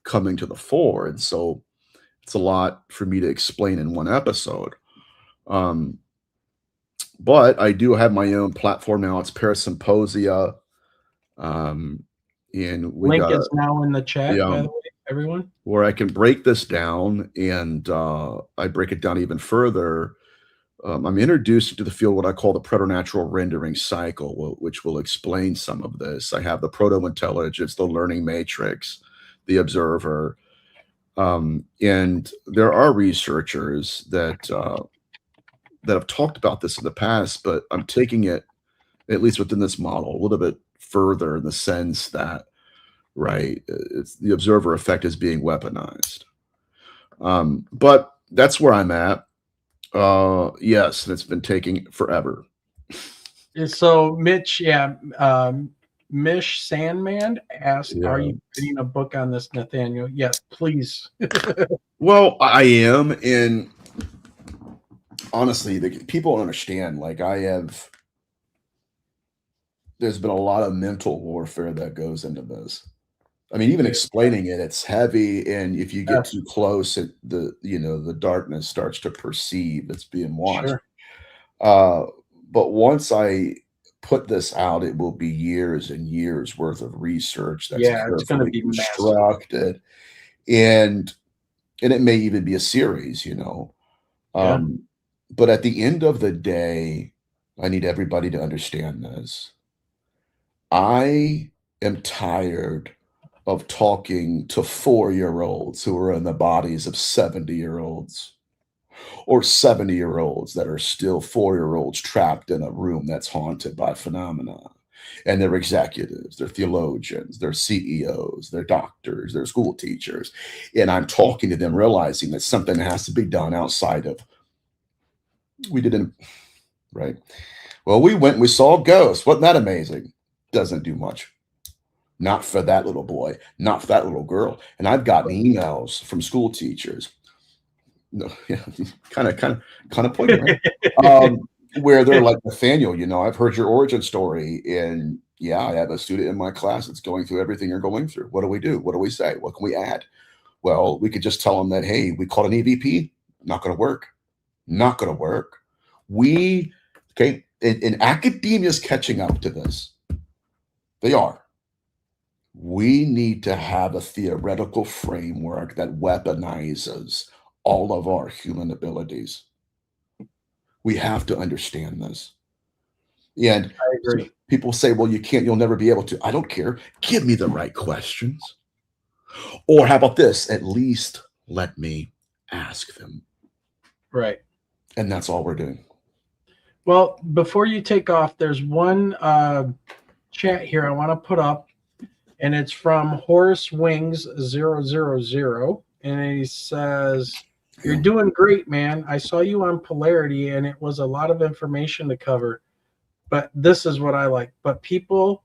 coming to the fore, and so it's a lot for me to explain in one episode. But I do have my own platform now. It's Parasymposia. And link is now in the chat, by the way, everyone. Where I can break this down, and I break it down even further. I'm introduced to the field what I call the preternatural rendering cycle, which will explain some of this. I have the proto-intelligence, the learning matrix, the observer, and there are researchers that have talked about this in the past, but I'm taking it, at least within this model, a little bit further in the sense that, right, it's the observer effect is being weaponized. But that's where I'm at. Yes, and it's been taking forever. So Mitch, Mish Sandman asked, "Are you getting a book on this, Nathaniel?" Yes, please. Well, I am, and honestly, people don't understand. Like, there's been a lot of mental warfare that goes into this. I mean, even explaining it, it's heavy, and if you get too close, the darkness starts to perceive it's being watched. Sure. But once I put this out, it will be years and years worth of research that's it's going to be constructed, and it may even be a series, But at the end of the day, I need everybody to understand this. I am tired of talking to 4-year-olds who are in the bodies of 70-year-olds or 70-year-olds that are still 4-year-olds trapped in a room that's haunted by phenomena. And they're executives, they're theologians, they're CEOs, they're doctors, they're school teachers. And I'm talking to them realizing that something has to be done outside of, right? Well, we went and we saw ghosts. Wasn't that amazing? Doesn't do much. Not for that little boy, not for that little girl. And I've gotten emails from school teachers. No, yeah, kind of pointing, right? Where they're like, Nathaniel, I've heard your origin story, and I have a student in my class that's going through everything you're going through. What do we do? What do we say? What can we add? Well, we could just tell them that, hey, we called an EVP. Not going to work. Not going to work. And academia is catching up to this. They are. We need to have a theoretical framework that weaponizes all of our human abilities. We have to understand this. And I agree. So people say, well, you'll never be able to. I don't care. Give me the right questions. Or how about this? At least let me ask them. Right. And that's all we're doing. Well, before you take off, there's one chat here I want to put up, and it's from Horace Wings 000, and he says, "You're doing great, man. I saw you on Polarity, and it was a lot of information to cover, but this is what I like. But people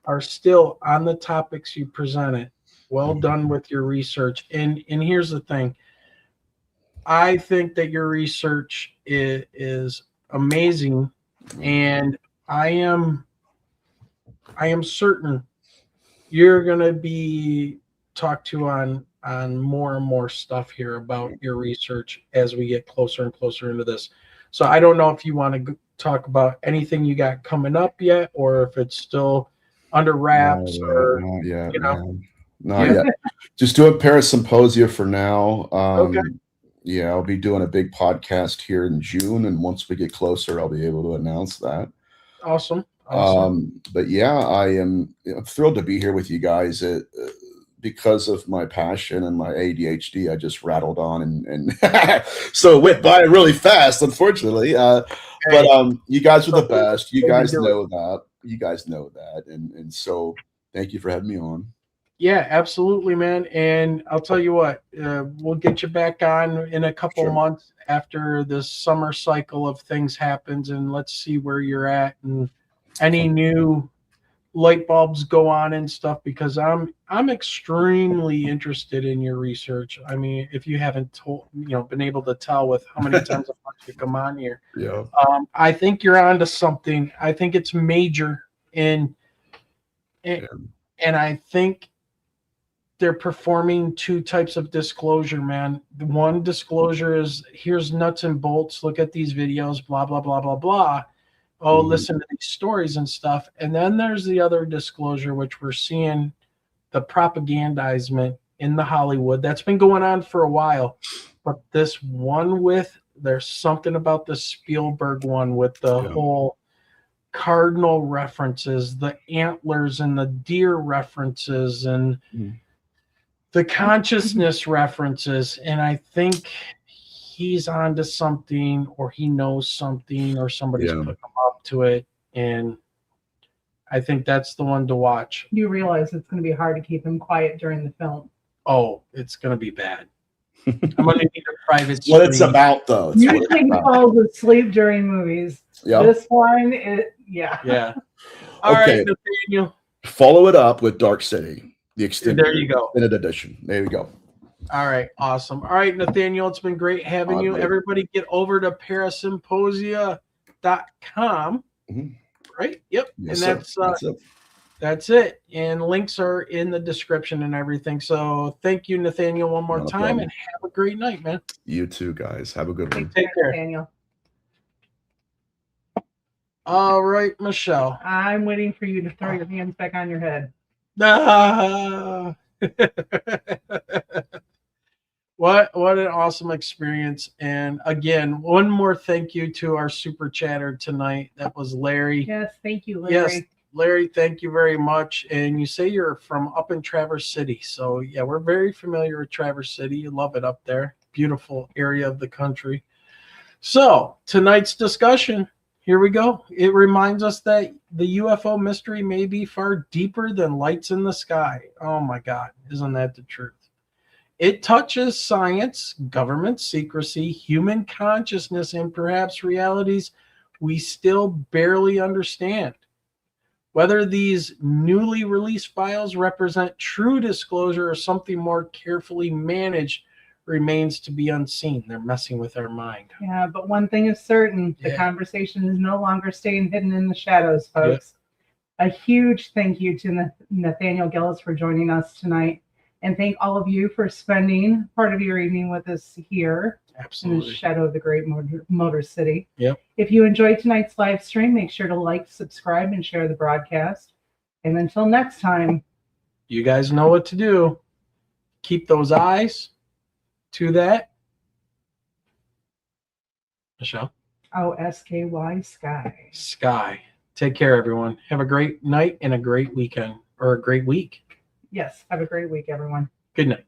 are still on the topics you presented. Well done with your research." And here's the thing. I think that your research is amazing, and I am certain you're going to be talked to on more and more stuff here about your research as we get closer and closer into this. So I don't know if you want to talk about anything you got coming up yet, or if it's still under wraps. Not yet. Just doing Parasymposia for now. Okay. Yeah, I'll be doing a big podcast here in June, and once we get closer, I'll be able to announce that. Awesome. But yeah, I'm thrilled to be here with you guys. because of my passion and my ADHD, I just rattled on and so it went by really fast, unfortunately. But you guys are the best. You guys know that. You guys know that. And so thank you for having me on. Yeah, absolutely, man. And I'll tell you what, we'll get you back on in a couple months after this summer cycle of things happens, and let's see where you're at and any new light bulbs go on and stuff, because I'm extremely interested in your research. I mean, if you haven't been able to tell with how many times you come on here. Yeah. I think you're onto something. I think it's major, and I think they're performing two types of disclosure, man. One disclosure is, here's nuts and bolts, look at these videos, blah, blah, blah, blah, blah. Oh, listen to these stories and stuff. And then there's the other disclosure, which we're seeing the propagandizement in the Hollywood. That's been going on for a while. But this one there's something about the Spielberg one with the whole cardinal references, the antlers and the deer references, and the consciousness references. And I think he's onto something, or he knows something, or somebody's put him up to it. And I think that's the one to watch. You realize it's going to be hard to keep him quiet during the film. Oh, it's going to be bad. I'm going to need a private What it's about, though. Usually he falls asleep during movies. Yep. This one, yeah. All right, Nathaniel. Follow it up with Dark City, the extended. There you go. Extended edition. There you go. All right, awesome. All right, Nathaniel, it's been great having you. Everybody get over to parasymposia.com. Right? Yep. Yes, and that's it. And links are in the description and everything. So thank you, Nathaniel, one more time, and have a great night, man. You too, guys. Have a good one. Take care, Nathaniel. All right, Michelle. I'm waiting for you to throw your hands back on your head. What an awesome experience. And again, one more thank you to our super chatter tonight. That was Larry. Yes, thank you, Larry. Yes, Larry, thank you very much. And you say you're from up in Traverse City. So yeah, we're very familiar with Traverse City. You love it up there. Beautiful area of the country. So tonight's discussion, here we go. It reminds us that the UFO mystery may be far deeper than lights in the sky. Oh my God, isn't that the truth? It touches science, government secrecy, human consciousness, and perhaps realities we still barely understand. Whether these newly released files represent true disclosure or something more carefully managed remains to be unseen. They're messing with our mind. Yeah, but one thing is certain. The conversation is no longer staying hidden in the shadows, folks. A huge thank you to Nathaniel Gillis for joining us tonight. And thank all of you for spending part of your evening with us here in the shadow of the great Motor City. Yep. If you enjoyed tonight's live stream, make sure to like, subscribe, and share the broadcast. And until next time, you guys know what to do. Keep those eyes to that. Michelle? OSKY Sky. Sky. Take care, everyone. Have a great night and a great weekend, or a great week. Yes. Have a great week, everyone. Good night.